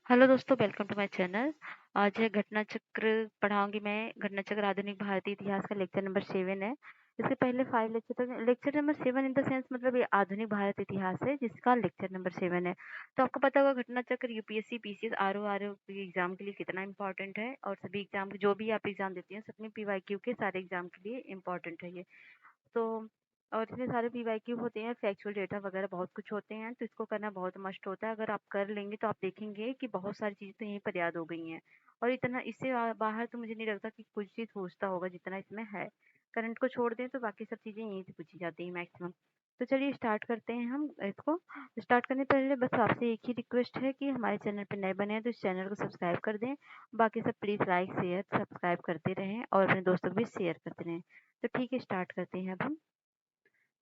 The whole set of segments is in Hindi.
हेलो दोस्तों, वेलकम टू माय चैनल। आज है घटना चक्र पढ़ाऊंगी मैं। घटना चक्र आधुनिक भारतीय इतिहास का लेक्चर नंबर 7 है। इससे पहले 5 लेक्चर तक lecture number 7 in the sense मतलब ये आधुनिक भारत इतिहास है जिसका लेक्चर नंबर 7 है। तो आपको पता होगा घटना चक्र यूपीएससी पीसीएस आरओ एग्जाम के लिए कितना इंपॉर्टेंट है, और सभी एग्जाम जो भी आप एग्जाम देती हैं सब में पीवाईक्यू के सारे एग्जाम के लिए इम्पोर्टेंट है ये। तो और इतने सारे पीवाईक्यू होते हैं, फैक्चुअल डेटा वगैरह बहुत कुछ होते हैं, तो इसको करना बहुत मस्ट होता है। अगर आप कर लेंगे तो आप देखेंगे कि बहुत सारी चीज़ें तो यहीं पर याद हो गई हैं। और इतना इससे बाहर तो मुझे नहीं लगता कि कुछ चीज़ पूछता होगा जितना इसमें है। करंट को छोड़ दें तो बाकी सब चीज़ें यहीं से पूछी जाती हैं मैक्सिमम। तो चलिए स्टार्ट करते हैं हम इसको। स्टार्ट करने से पहले बस आपसे एक ही रिक्वेस्ट है कि हमारे चैनल पर नए बने हैं तो इस चैनल को सब्सक्राइब कर दें। बाकी सब प्लीज़ लाइक शेयर सब्सक्राइब करते रहें और अपने दोस्तों को भी शेयर करते रहें। तो ठीक है, स्टार्ट करते हैं अब हम।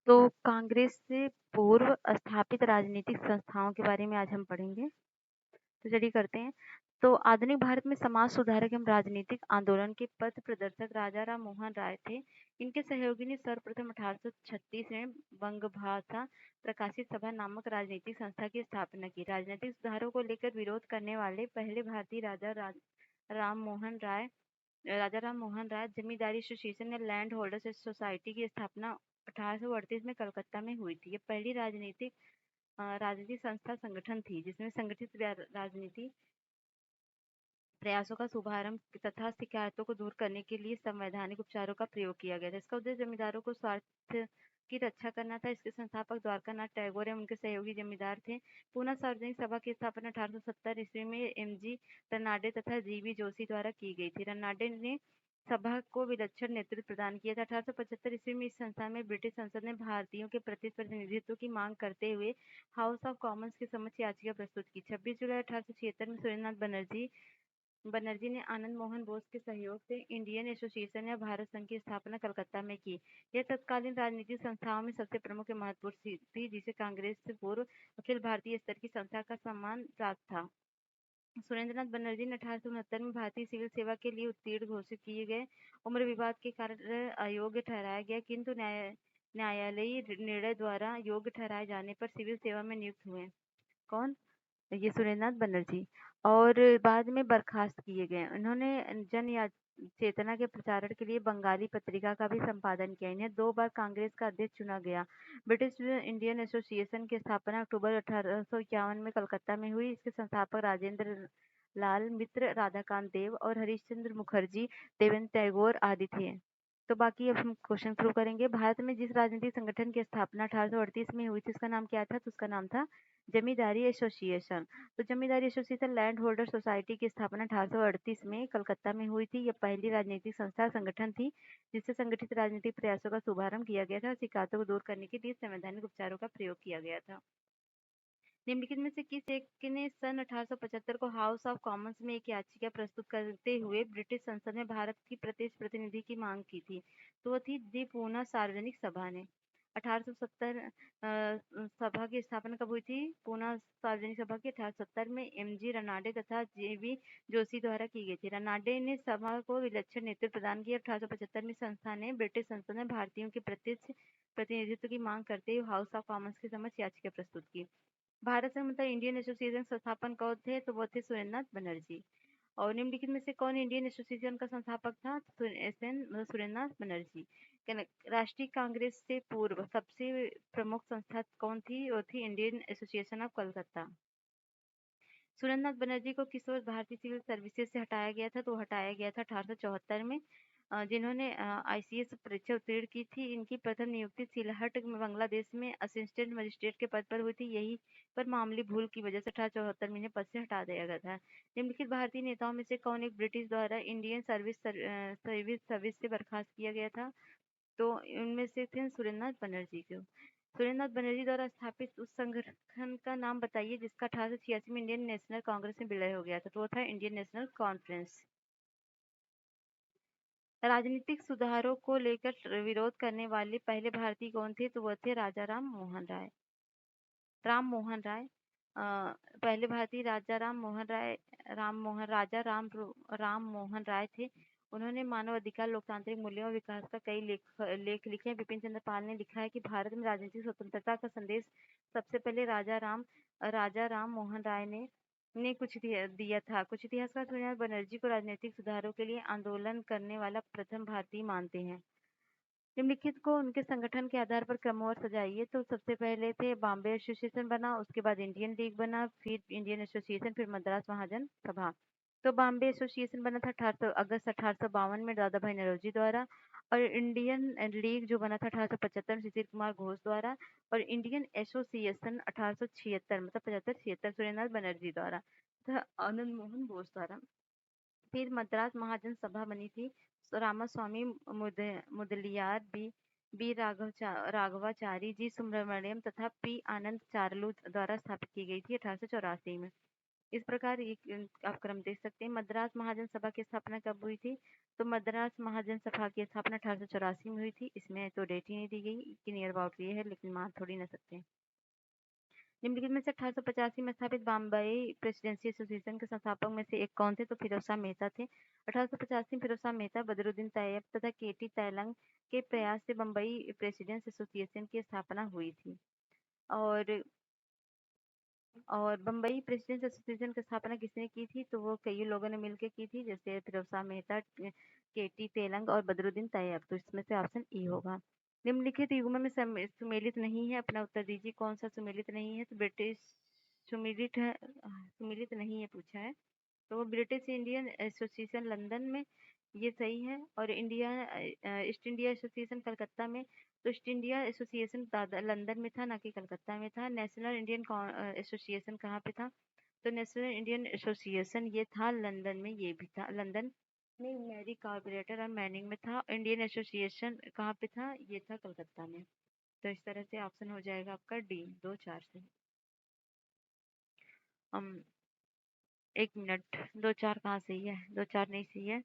तो कांग्रेस से पूर्व स्थापित राजनीतिक संस्थाओं के बारे में आज हम पढ़ेंगे। तो चलिए करते हैं। तो आधुनिक भारत में समाज सुधारक एवं राजनीतिक आंदोलन के पथ प्रदर्शक राजा राम मोहन राय थे। इनके सहयोगी ने सर्वप्रथम 1836 में बंगभाषा प्रकाशित सभा नामक राजनीतिक संस्था की स्थापना की। राजनीतिक सुधारों को लेकर विरोध करने वाले पहले भारतीय राम मोहन राय जमींदारी एसोसिएशन या लैंड होल्डर्स सोसाइटी की स्थापना 1838 में कलकत्ता में हुई थी। ये पहली राजनीतिक संस्था संगठन थी जिसमें संगठित राजनीति प्रयासों का शुभारंभ तथा शिकायतों को दूर करने के लिए संवैधानिक उपचारों का प्रयोग किया गया था। इसका उद्देश्य जमींदारों को स्वार्थ की रक्षा करना था। इसके संस्थापक द्वारकानाथ टैगोर एवं उनके सहयोगी जमींदार थे। पुनः सार्वजनिक सभा की स्थापना 1870 ईस्वी में एमजी रनाडे तथा जीवी जोशी द्वारा की गई थी। रनाडे ने सभा को विलक्षण नेतृत्व प्रदान किया था। 1875 ईस्वी में इस संस्था में ब्रिटिश संसद ने भारतीयों के प्रति प्रतिनिधित्व की मांग करते हुए हाउस ऑफ कॉमन्स के समक्ष याचिका प्रस्तुत की। 26 जुलाई 1876 में सुरेंद्रनाथ बनर्जी ने आनंद मोहन बोस के सहयोग से इंडियन एसोसिएशन या भारत संघ की स्थापना कलकत्ता में की। यह तत्कालीन राजनीतिक संस्थाओं में सबसे प्रमुख महत्वपूर्ण थी, जिसे कांग्रेस से पूर्व अखिल भारतीय स्तर की संस्था का सम्मान प्राप्त था। सुरेंद्रनाथ बनर्जी ने 1869 में भारतीय सिविल सेवा के लिए उत्तीर्ण घोषित किए गए। उम्र विवाद के कारण अयोग्य ठहराया गया, किंतु न्यायालयी निर्णय द्वारा योग्य ठहराए जाने पर सिविल सेवा में नियुक्त हुए। कौन? ये सुरेंद्रनाथ बनर्जी। और बाद में बर्खास्त किए गए। उन्होंने चेतना के प्रचारण के लिए बंगाली पत्रिका का भी संपादन किया। इन्हें 2 बार कांग्रेस का अध्यक्ष चुना गया। ब्रिटिश इंडियन एसोसिएशन की स्थापना अक्टूबर 1851 में कलकत्ता में हुई। इसके संस्थापक राजेंद्र लाल मित्र, राधाकांत देव और हरिश्चंद्र मुखर्जी, देवेंद्र टैगोर आदि थे। तो बाकी अब हम क्वेश्चन शुरू करेंगे। भारत में जिस राजनीतिक संगठन की स्थापना 1838 में हुई थी उसका नाम क्या था? तो उसका नाम था जमींदारी एसोसिएशन। तो जमींदारी एसोसिएशन लैंड होल्डर सोसाइटी की स्थापना 1838 में कलकत्ता में हुई थी। यह पहली राजनीतिक संस्था संगठन थी जिससे संगठित राजनीतिक प्रयासों का शुभारंभ किया गया था और शिकायतों को दूर करने के लिए संवैधानिक उपचारों का प्रयोग किया गया था। निम्नलिखित में से किस एक ने सन 1875 को हाउस ऑफ कॉमन्स में एक याचिका प्रस्तुत करते हुए ब्रिटिश संसद में भारत की प्रत्यक्ष प्रतिनिधि की मांग की थी? तो वह थी दी पूना सार्वजनिक सभा ने। 1870 सभा की स्थापना कब हुई थी? पूना सार्वजनिक सभा की 1870 में एमजी रनाडे तथा जेवी जोशी द्वारा की गई थी। रनाडे ने सभा को विलक्षण नेतृत्व प्रदान किया। 1875 में संस्था ने ब्रिटिश संसद में भारतीयों के प्रत्यक्ष प्रतिनिधित्व की मांग करते हुए हाउस ऑफ कॉमन्स के समक्ष याचिका प्रस्तुत की। भारत से मतलब इंडियन एसोसिएशन संस्थापन कौन थे? तो वो थे सुरेंद्रनाथ बनर्जी। और निम्नलिखित में से कौन इंडियन एसोसिएशन का संस्थापक था? सुरेंद्रनाथ बनर्जी। राष्ट्रीय कांग्रेस से पूर्व सबसे प्रमुख संस्था कौन थी? वो थी Indian association of Calcutta. Surendranath Banerjee को किस वर्ष भारतीय सिविल सर्विसेज से हटाया गया था? तो हटाया गया था 1874 में। जिन्होंने आईसीएस परीक्षा उत्तीर्ण की थी। इनकी प्रथम नियुक्ति सिलहट बांग्लादेश में असिस्टेंट मजिस्ट्रेट के पद पर हुई थी। यही पर मामूली भूल की वजह से 1874 में इन्हें पद से हटा दिया गया था। निम्नलिखित भारतीय नेताओं में से कौन एक ब्रिटिश द्वारा इंडियन सर्विस से बर्खास्त किया गया था? तो उनमें से थे सुरेंद्रनाथ बनर्जी को। सुरेंद्रनाथ बनर्जी द्वारा स्थापित उस संगठन का नाम बताइए जिसका 1886 में इंडियन नेशनल कांग्रेस में विलय हो गया था। तो वो था इंडियन नेशनल कॉन्फ्रेंस। राजनीतिक सुधारों को लेकर विरोध करने वाले पहले भारतीय कौन थे? तो वह थे राजा राम मोहन राय। पहले भारतीय राम मोहन राय थे। उन्होंने मानव अधिकार, लोकतांत्रिक मूल्यों और विकास का कई लेख लिखे हैं। विपिन चंद्र पाल ने लिखा है कि भारत में राजनीतिक स्वतंत्रता का संदेश सबसे पहले राजा राम मोहन राय ने ने कुछ दिया था। कुछ इतिहासकार सूर्यनाथ बनर्जी को राजनीतिक सुधारों के लिए आंदोलन करने वाला प्रथम भारतीय मानते हैं। निम्नलिखित को उनके संगठन के आधार पर क्रमवार सजाइए। तो सबसे पहले थे बॉम्बे एसोसिएशन बना, उसके बाद इंडियन लीग बना, फिर इंडियन एसोसिएशन, फिर मद्रास महाजन सभा। तो बॉम्बे एसोसिएशन बना था 18 अगस्त 1852 में दादा भाई नौरोजी द्वारा, और इंडियन लीग जो बना था 1875 शिशिर कुमार घोष द्वारा, और इंडियन एसोसिएशन 1876 मतलब 75-76 सूर्यनाथ बनर्जी द्वारा तथा आनंद मोहन बोस द्वारा। फिर मद्रास महाजन सभा बनी थी, रामास्वामी मुदलियार, बी राघवाचारी, जी सुब्रमण्यम तथा पी आनंद चारलू द्वारा स्थापित की गई थी 1884 में। इस प्रकार आप क्रम देख सकते हैं। मद्रास महाजन सभा की स्थापना कब हुई थी? तो मद्रास महाजन सभा की स्थापना 1884 में हुई थी। इसमें तो डेट ही नहीं दी गई कि नियर अबाउट ये है, लेकिन मान थोड़ी ना सकते हैं। निम्नलिखित में से 1885 में स्थापित बम्बई प्रेसिडेंसी एसोसिएशन के संस्थापक में से एक कौन थे? तो फिरोज शाह मेहता थे। 1885 में फिरोज शाह मेहता, बदरुद्दीन तैयब तथा केटी तैलंग के प्रयास से बम्बई प्रेसिडेंसी एसोसिएशन की स्थापना हुई थी। और बम्बई प्रेसिडेंस एसोसिएशन की स्थापना किसने की थी? तो वो कई लोगों ने मिलकर की थी, जैसे फिरोज शाह मेहता, केटी तेलंग और बदरुद्दीन तैयब। तो इसमें से ऑप्शन ई होगा। निम्नलिखित युग्म में सुमेलित नहीं है, अपना उत्तर दीजिए। कौन सा सुमेलित नहीं है? तो ब्रिटिश सुमेलित है, सुमेलित नहीं है पूछा है, तो वो ब्रिटिश इंडियन एसोसिएशन लंदन में, ये सही है। और India east India association Calcutta में, तो ईस्ट इंडिया एसोसिएशन लंदन में था, ना कि कलकत्ता में था। नेशनल इंडियन एसोसिएशन कहाँ पे था? तो नेशनल इंडियन एसोसिएशन ये था लंदन में, ये भी था लंदन में, मैरी कारपोरेटर और मैनिंग में था। इंडियन एसोसिएशन कहाँ पे था? ये था कलकत्ता में। तो इस तरह से ऑप्शन हो जाएगा आपका डी, 2-4 से। हम 1 मिनट, 2-4 कहाँ सही है? 2-4 नहीं सही है,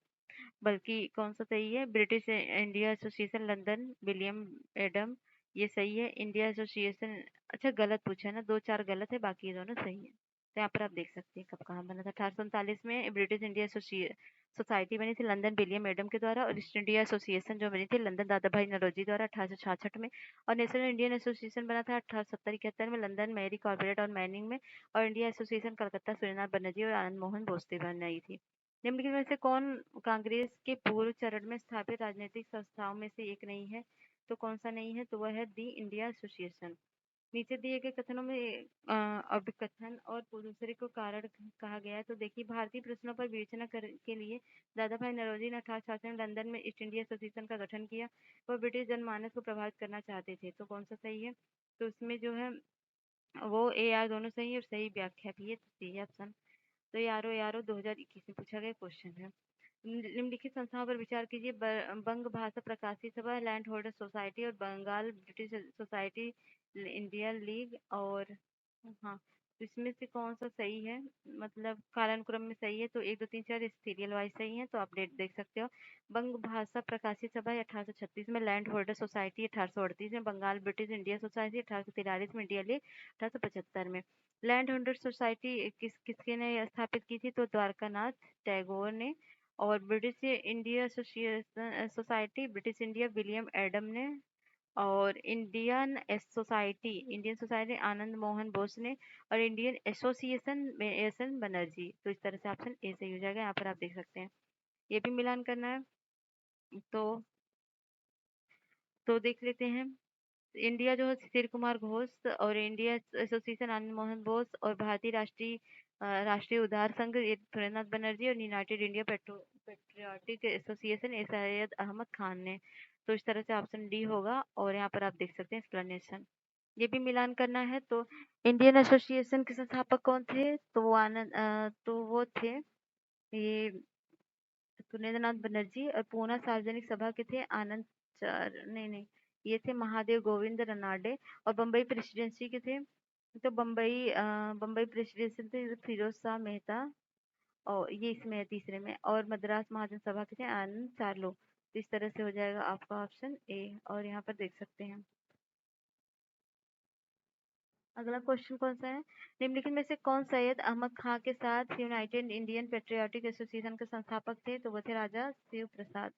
बल्कि कौन सा सही है? British India association London, William Adam, ये सही है। इंडिया एसोसिएशन, अच्छा गलत पूछा है ना, 2-4 गलत है, बाकी ये दोनों सही है। तो यहाँ पर आप देख सकते हैं कब कहाँ बना था। 1839 में ब्रिटिश इंडिया सोसाइटी बनी थी लंदन विलियम एडम के द्वारा, और ईस्ट इंडिया एसोसिएशन जो बनी थी लंदन दादा भाई नौरोजी द्वारा 1866 में। और नेशनल इंडियन एसोसिएशन बना था 1870-71 में लंदन मैरी कॉर्पोरेट और मैनिंग में। और इंडिया एसोसिएशन कलकत्ता सूर्यनाथ बनर्जी और आनंद मोहन बोसते बनाई थी। निम्नलिखित में से कौन कांग्रेस के पूर्व चरण में स्थापित राजनीतिक संस्थाओं में से एक नहीं है? तो कौन सा नहीं है? तो वह है दी इंडिया एसोसिएशन। नीचे दिए गए कथनों में अभिकथन और दूसरे को कारण कहा गया है। तो देखिए, भारतीय प्रश्नों पर विवेचना के लिए दादा भाई नौरोजी ने 1866 में लंदन में ईस्ट इंडिया एसोसिएशन का गठन किया। वह ब्रिटिश जनमानस को प्रभावित करना चाहते थे। तो कौन सा सही है? तो उसमें जो है वो ए आर दोनों सही है, और सही व्याख्या भी है, तो सही है ऑप्शन। तो यारो यारो 2021 में पूछा गया क्वेश्चन है। निम्नलिखित संस्थाओं पर विचार कीजिए। बंग भाषा प्रकाशी सभा, लैंड होल्डर सोसाइटी और Bengal British society, India league, और हाँ, तो इसमें से कौन सा सही है? मतलब कालानुक्रम में सही है, तो 1 2 3 4 सीरियल वाइज सही है, तो आप डेट देख सकते हो। बंग भाषा प्रकाशी सभा 1836 में, लैंड होल्डर सोसाइटी 1838 में, बंगाल ब्रिटिश इंडिया सोसाइटी 1843 में, इंडिया लीग 1875 में। लैंड होल्डर सोसाइटी किसके ने स्थापित की थी? तो द्वारकानाथ टैगोर ने। और British India association society, British India, William Adam ने। और इंडियन सोसाइटी आनंद मोहन बोस ने। और Indian association S N Banerjee. तो इस तरह से ऑप्शन ए सही हो जाएगा। यहाँ पर आप देख सकते हैं, ये भी मिलान करना है, तो देख लेते हैं। इंडिया जो है शिशिर कुमार घोष, और इंडिया एसोसिएशन आनंद मोहन बोस, और भारतीय राष्ट्रीय उदार संघ सूर्यनाथ बनर्जी, और United India patriotic association Syed Ahmed Khan ने। तो इस तरह से ऑप्शन डी होगा। और यहाँ पर आप देख सकते हैं एक्सप्लेनेशन, ये भी मिलान करना है। तो इंडियन एसोसिएशन के संस्थापक कौन थे? तो वो तो वो थे ये सुरेंद्रनाथ बनर्जी। और पूना सार्वजनिक सभा के थे नहीं, ये थे महादेव गोविंद रनाडे। और बम्बई प्रेसिडेंसी के थे, तो बम्बई प्रेसिडेंसी थे फिरोज शाह मेहता, और ये इसमें है तीसरे में। और मद्रास महाजन सभा के थे आनंद चारलो। तो इस तरह से हो जाएगा आपका ऑप्शन ए। और यहाँ पर देख सकते हैं अगला क्वेश्चन कौन सा है? निम्नलिखित में से कौन सैयद अहमद खां के साथ यूनाइटेड इंडियन पेट्रियाटिक एसोसिएशन के संस्थापक थे? तो वो थे राजा शिव प्रसाद।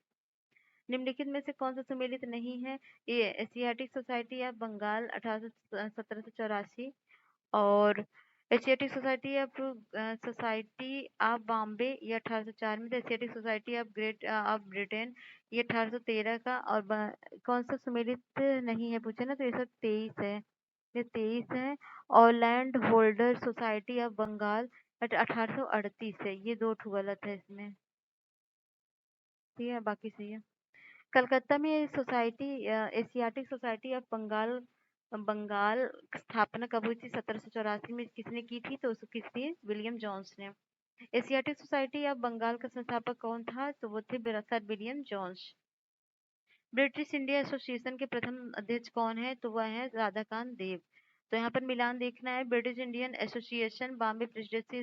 निम्नलिखित में से कौन सा सुमेलित नहीं है? ये एशियाटिक सोसाइटी या बंगाल 1784, और एशियाटिक सोसाइटी ऑफ बॉम्बे ये 1804 में था। Asiatic society of great of Britain ये 1813 का। और कौन सा सुमेलित नहीं है पूछे ना, तो ये सब 23 है, ये 23 है। और land holder society of Bengal 1838 है। ये दो ठो गलत है इसमें, ठीक है, बाकी सही है। कलकत्ता में ये society Asiatic society of Bengal Bengal स्थापना कब हुई थी? 1784 में। किसने की थी? तो उसको किस थी? विलियम जोन्स ने। एशियाटिक सोसाइटी ऑफ बंगाल का संस्थापक कौन था? तो वो थे sir William Jones. British India association के प्रथम अध्यक्ष कौन है? तो वह है राधाकांत देव। तो यहाँ पर मिलान देखना है, British Indian association, Bombay presidency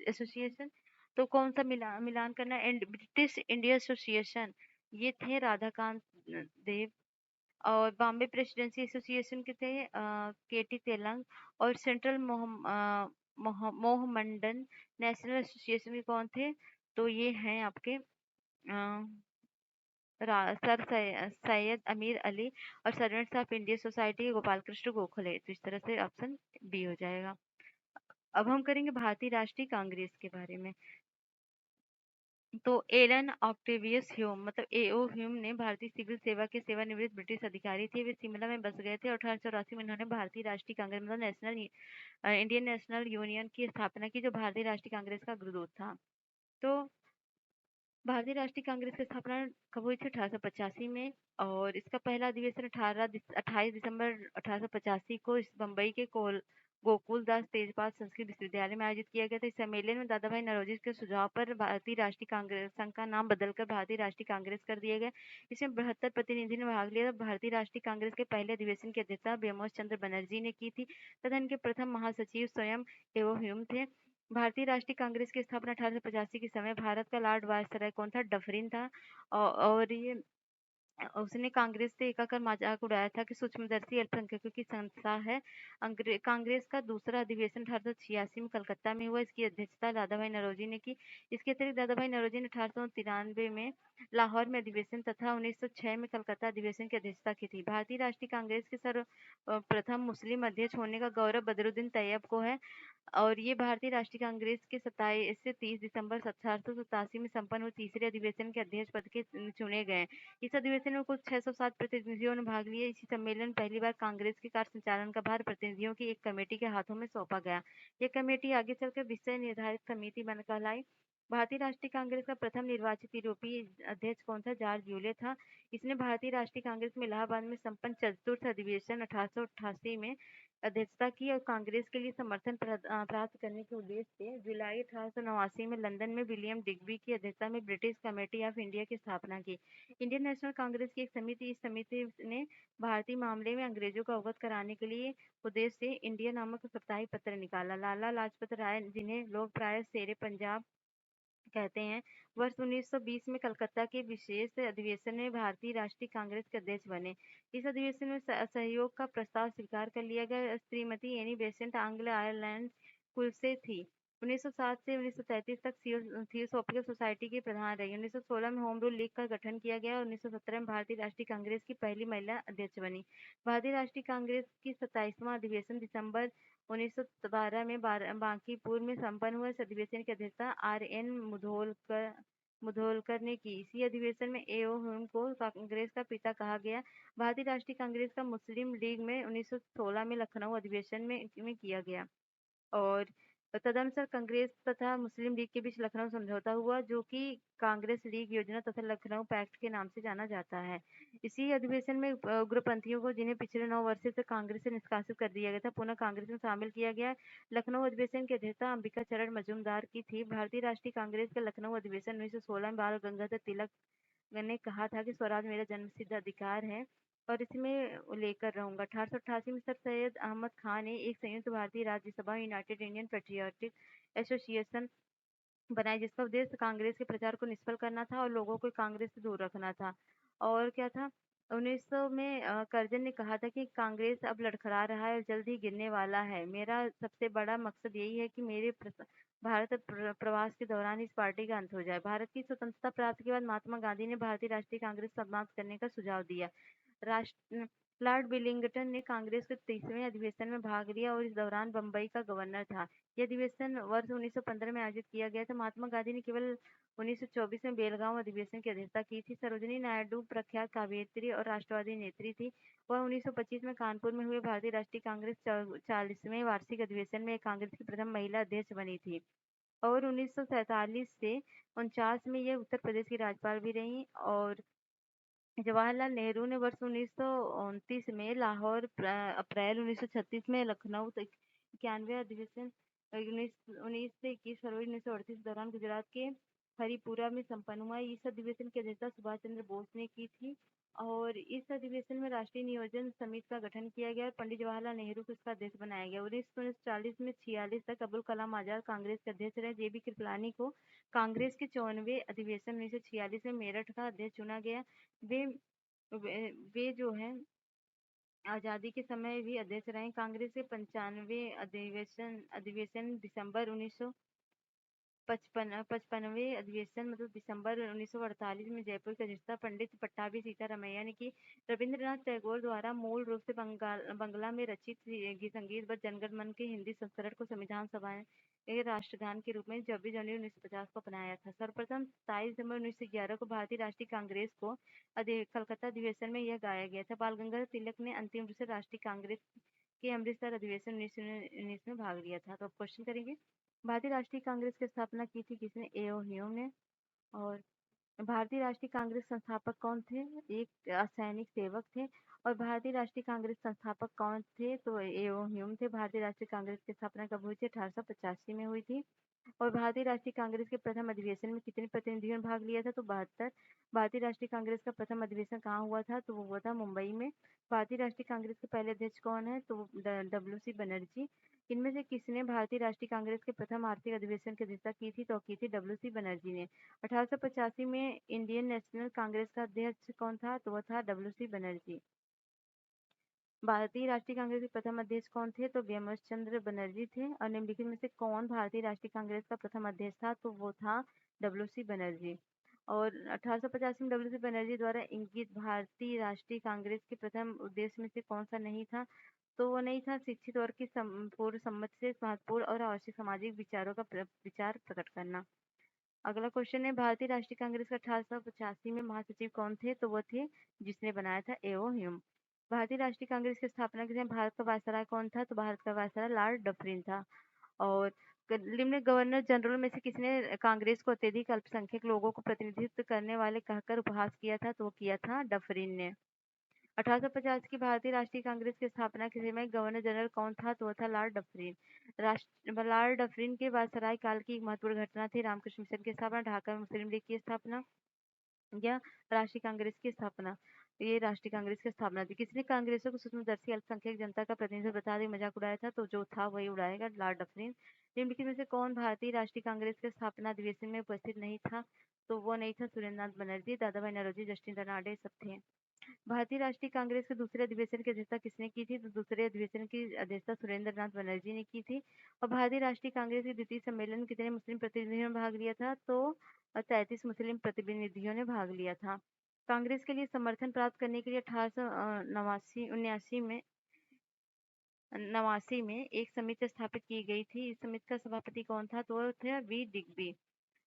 association. तो कौन सा मिलान करना है? ब्रिटिश इंडिया एसोसिएशन, ये थे राधाकांत देव। और बॉम्बे प्रेसिडेंसी एसोसिएशन के थे केटी तेलंग। और सेंट्रल मोहम्मडन नेशनल एसोसिएशन के कौन थे? तो ये हैं आपके सर सैयद अमीर अली। और servants of India society Gopal Krishna Gokhale. तो इस तरह से ऑप्शन बी हो जाएगा। अब हम करेंगे भारतीय राष्ट्रीय कांग्रेस के बारे में। तो एलन ऑक्टेवियस ह्यूम मतलब एओ ह्यूम ने भारतीय सिविल सेवा के सेवानिवृत्त ब्रिटिश अधिकारी थे। वे शिमला में बस गए थे। 1884 में उन्होंने भारतीय राष्ट्रीय कांग्रेस मतलब इंडियन नेशनल यूनियन की स्थापना की, जो भारतीय राष्ट्रीय कांग्रेस का अग्रदूत था। तो भारतीय राष्ट्रीय कांग्रेस की स्थापना कब हुई थी? 1885 में। और इसका पहला अधिवेशन 28 दिसंबर 1885 को इस बम्बई के गोकुल दास तेजपाल संस्कृत विश्वविद्यालय में आयोजित किया गया था। इस सम्मेलन में दादा भाई नौरोजी के सुझाव पर भारतीय राष्ट्रीय कांग्रेस संघ का नाम बदलकर भारतीय राष्ट्रीय कांग्रेस कर दिया गया। इसमें 72 प्रतिनिधि ने भाग लिया। भारतीय राष्ट्रीय कांग्रेस के पहले अधिवेशन की अध्यक्षता ब्योमकेश चंद्र बनर्जी ने की थी तथा इनके प्रथम महासचिव स्वयं एओ ह्यूम थे। भारतीय राष्ट्रीय कांग्रेस की स्थापना 1885 के समय भारत का लॉर्ड वायसराय कौन था? डफरिन था। और ये उसने कांग्रेस से एकाकर मजाक उड़ाया था कि सूक्ष्मदर्शी अल्पसंख्यकों की संस्था है। कांग्रेस का दूसरा अधिवेशन 1886 में कलकत्ता में हुआ। इसकी अध्यक्षता दादा भाई नौरोजी ने की। इसके अतिरिक्त दादा भाई नौरोजी ने 1893 में लाहौर में अधिवेशन तथा 1906 में कलकत्ता अधिवेशन की अध्यक्षता की थी। भारतीय राष्ट्रीय कांग्रेस के प्रथम मुस्लिम अध्यक्ष होने का गौरव बदरुद्दीन तैयब को है। और ये भारतीय राष्ट्रीय कांग्रेस के 27 से 30 दिसंबर 1887 में संपन्न हुए तीसरे अधिवेशन के अध्यक्ष पद के चुने गए। इस अधिवेशन में कुल 607 प्रतिनिधियों ने भाग लिया। इसी सम्मेलन में पहली बार कांग्रेस के कार्य संचालन का भार प्रतिनिधियों की एक कमेटी के हाथों में सौंपा गया। यह कमेटी आगे चलकर विषय निर्धारित समिति बन कहलाई। भारतीय राष्ट्रीय कांग्रेस का प्रथम निर्वाचित यूरोपीय अध्यक्ष कौन था? जॉर्ज यूले था। इसने भारतीय राष्ट्रीय कांग्रेस में इलाहाबाद में संपन्न चतुर्थ अधिवेशन 1888 में अध्यक्षता की। और कांग्रेस के लिए समर्थन प्राप्त करने के उद्देश्य से जुलाई 1889 में लंदन में विलियम डिग्बी की अध्यक्षता में ब्रिटिश कमेटी ऑफ इंडिया की स्थापना की। इंडियन नेशनल कांग्रेस की एक समिति, इस समिति ने भारतीय मामले में अंग्रेजों को अवगत कराने के लिए उद्देश्य से इंडिया नामक साप्ताहिक पत्र निकाला। लाला लाजपत राय, जिन्हें लोग प्राय शेरे पंजाब कहते हैं, वर्ष 1920 में कलकत्ता के विशेष अधिवेशन में भारतीय राष्ट्रीय कांग्रेस के अध्यक्ष बने। इस अधिवेशन में सहयोग का प्रस्ताव स्वीकार कर लिया गया। Shrimati Annie Besant Anglo Ireland कुल से थी। 1907 से 1933 तक थियोसॉफिकल सोसाइटी की प्रधान रही। 1916 में होम रूल लीग का गठन किया गया। 1917 में भारतीय राष्ट्रीय कांग्रेस की पहली महिला अध्यक्ष बनी। भारतीय राष्ट्रीय कांग्रेस की 27वां अधिवेशन दिसंबर 1912 में बांकीपुर में संपन्न हुआ। इस अधिवेशन की अध्यक्षता आर.एन. मुधोलकर ने की। इसी अधिवेशन में एओ ह्यूम को कांग्रेस का पिता कहा गया। भारतीय राष्ट्रीय कांग्रेस का मुस्लिम लीग में 1916 में लखनऊ अधिवेशन में किया गया। और तदनुसार कांग्रेस तथा मुस्लिम लीग के बीच लखनऊ समझौता हुआ, जो कि कांग्रेस लीग योजना तथा लखनऊ पैक्ट के नाम से जाना जाता है। इसी अधिवेशन में उग्रपंथियों को, जिन्हें पिछले 9 वर्षों से कांग्रेस से निष्कासित कर दिया गया था, पुनः कांग्रेस में शामिल किया गया। लखनऊ अधिवेशन की अध्यक्षता अंबिका चरण मजूमदार की थी। भारतीय राष्ट्रीय कांग्रेस का लखनऊ अधिवेशन 1916 में बाल गंगाधर तिलक ने कहा था कि स्वराज मेरा जन्मसिद्ध अधिकार है और इसमें लेकर रहूंगा। 1888 में सर सैयद अहमद खान ने एक संयुक्त भारतीय Rajya Sabha United Indian patriotic association बनाई, जिसका उद्देश्य कांग्रेस के प्रचार को निष्फल करना था और लोगों को कांग्रेस से दूर रखना था। और क्या था, 1900 में कर्जन ने कहा था कि कांग्रेस अब लड़खड़ा रहा है और जल्द ही गिरने वाला है। मेरा सबसे बड़ा मकसद यही है कि मेरे भारत प्रवास के दौरान इस पार्टी का अंत हो जाए। भारत की स्वतंत्रता प्राप्ति के बाद महात्मा गांधी ने भारतीय राष्ट्रीय कांग्रेस समाप्त करने का सुझाव दिया। राष्ट्र लॉर्ड विलिंगटन ने कांग्रेस के 30वें अधिवेशन में भाग लिया और इस दौरान बम्बई का गवर्नर था। यह अधिवेशन वर्ष 1915 में आयोजित किया गया था। महात्मा गांधी ने केवल 1924 में बेलगांव अधिवेशन की अध्यक्षता की थी। सरोजिनी नायडू प्रख्यात कवयित्री और राष्ट्रवादी नेत्री थी। वह 1925 में कानपुर में हुए भारतीय राष्ट्रीय कांग्रेस 40वें वार्षिक अधिवेशन में कांग्रेस की प्रथम महिला अध्यक्ष बनी थी और 1947 से 49 में यह उत्तर प्रदेश की राज्यपाल भी रही। और जवाहरलाल नेहरू ने वर्ष 1929 में लाहौर, अप्रैल 1936 में लखनऊ, 91 अधिवेशन, 19 से 21 फरवरी 1938 के दौरान गुजरात के हरिपुरा में संपन्न हुआ। इस अधिवेशन की अध्यक्षता सुभाष चंद्र बोस ने की थी और इस अधिवेशन में राष्ट्रीय नियोजन समिति का गठन किया गया और पंडित जवाहरलाल नेहरू को इसका अध्यक्ष बनाया गया। 1939 में 46 तक अबुल कलाम आजाद कांग्रेस के अध्यक्ष रहे। जेबी कृपलानी को कांग्रेस के 54वें अधिवेशन 1946 में मेरठ का अध्यक्ष चुना गया। वे वे, वे जो है आजादी के समय भी अध्यक्ष रहे। कांग्रेस के 95वें अधिवेशन अधिवेशन दिसंबर 55वें अधिवेशन मतलब दिसंबर 1948 में जयपुर की अध्यक्षता पंडित पट्टाभी सीतारमैया ने की। रविंद्रनाथ टैगोर द्वारा मूल रूप से बंगला में रचित संगीतबद्ध जनगण मन के हिंदी संस्करण को संविधान सभा ने राष्ट्रगान के रूप में 26 जनवरी 1950 को अपनाया था। सर्वप्रथम 27 दिसंबर 1911 को भारतीय राष्ट्रीय कांग्रेस को कलकत्ता अधिवेशन में यह गाया गया था। बाल गंगाधर तिलक ने अंतिम रूप से राष्ट्रीय कांग्रेस के अमृतसर अधिवेशन 1919 में भाग लिया था। तो अब क्वेश्चन करेंगे, भारतीय राष्ट्रीय कांग्रेस की स्थापना की थी किसने? ए.ओ. ह्यूम ने। और भारतीय राष्ट्रीय कांग्रेस संस्थापक कौन थे? एक असैनिक सेवक थे। और भारतीय राष्ट्रीय कांग्रेस संस्थापक कौन थे? तो ए.ओ. ह्यूम थे। भारतीय राष्ट्रीय कांग्रेस की स्थापना कब हुई थी? 1885 में हुई थी। और भारतीय राष्ट्रीय कांग्रेस के प्रथम अधिवेशन में कितने प्रतिनिधियों ने भाग लिया था? तो 72। भारतीय राष्ट्रीय कांग्रेस का प्रथम अधिवेशन कहाँ हुआ था? तो वो हुआ था मुंबई में। भारतीय राष्ट्रीय कांग्रेस के पहले अध्यक्ष कौन है? तो डब्ल्यू.सी. बनर्जी। इनमें से किसने भारतीय राष्ट्रीय कांग्रेस के प्रथम आर्थिक अधिवेशन की अध्यक्षता की थी? तो की थी डब्ल्यू.सी. बनर्जी ने। 1885 में इंडियन नेशनल कांग्रेस का अध्यक्ष कौन था? तो वह था डब्ल्यू.सी. बनर्जी। भारतीय राष्ट्रीय कांग्रेस के प्रथम अध्यक्ष कौन थे? तो व्योमेश चंद्र बनर्जी थे। और निम्नलिखित में से कौन भारतीय राष्ट्रीय कांग्रेस का प्रथम अध्यक्ष था? तो वो था डब्ल्यू.सी. बनर्जी। और 1885 में डब्ल्यू.सी. बनर्जी द्वारा इंगित भारतीय राष्ट्रीय कांग्रेस के प्रथम उद्देश्य में से कौन सा नहीं था? तो वो नहीं था शिक्षित वर्ग की पूर्व सम्मति से महत्वपूर्ण और आवश्यक सामाजिक विचारों का विचार प्रकट करना। अगला क्वेश्चन है, भारतीय राष्ट्रीय कांग्रेस का 1885 में महासचिव कौन थे? तो वो थे जिसने बनाया था ए.ओ. ह्यूम। भारतीय राष्ट्रीय कांग्रेस की स्थापना के समय भारत का वायसराय कौन था? तो भारत का वायसराय लॉर्ड डफरिन था। और निम्न गवर्नर जनरल में से किसने कांग्रेस को अत्यधिक अल्पसंख्यक लोगों को प्रतिनिधित्व करने वाले कहकर उपहास किया था? तो वो किया था डफरिन ने। 1850 की भारतीय राष्ट्रीय कांग्रेस की स्थापना के समय गवर्नर जनरल कौन था? तो वो था लॉर्ड डफरिन। लॉर्ड डफरिन के वायसराय काल की एक महत्वपूर्ण घटना थी रामकृष्ण मिशन की स्थापना, ढाका में मुस्लिम लीग की स्थापना या राष्ट्रीय कांग्रेस की स्थापना। ये राष्ट्रीय कांग्रेस की स्थापना थी। किसने कांग्रेसों को सूक्ष्मदर्शी अल्पसंख्यक जनता का प्रतिनिधित्व बता दी मजाक उड़ाया था? तो जो था वही उड़ाएगा, लॉर्ड डफरिन। निम्नलिखित में से कौन भारतीय राष्ट्रीय कांग्रेस के स्थापना अधिवेशन में उपस्थित नहीं था? तो वो नहीं था सुरेंद्रनाथ बनर्जी, दादा भाई नौरोजी, जस्टिन बर्नार्ड सब थे। भारतीय राष्ट्रीय कांग्रेस के दूसरे अधिवेशन की अध्यक्षता किसने की थी? तो दूसरे अधिवेशन की अध्यक्षता सुरेंद्रनाथ बनर्जी ने की थी। और भारतीय राष्ट्रीय कांग्रेस के द्वितीय सम्मेलन में कितने मुस्लिम प्रतिनिधियों ने भाग लिया था? तो 33 मुस्लिम प्रतिनिधियों ने भाग लिया था। कांग्रेस के लिए समर्थन प्राप्त करने के लिए 1889 में एक समिति स्थापित की गई थी। इस समिति का सभापति कौन था? तो वो थे वी डिग्बी।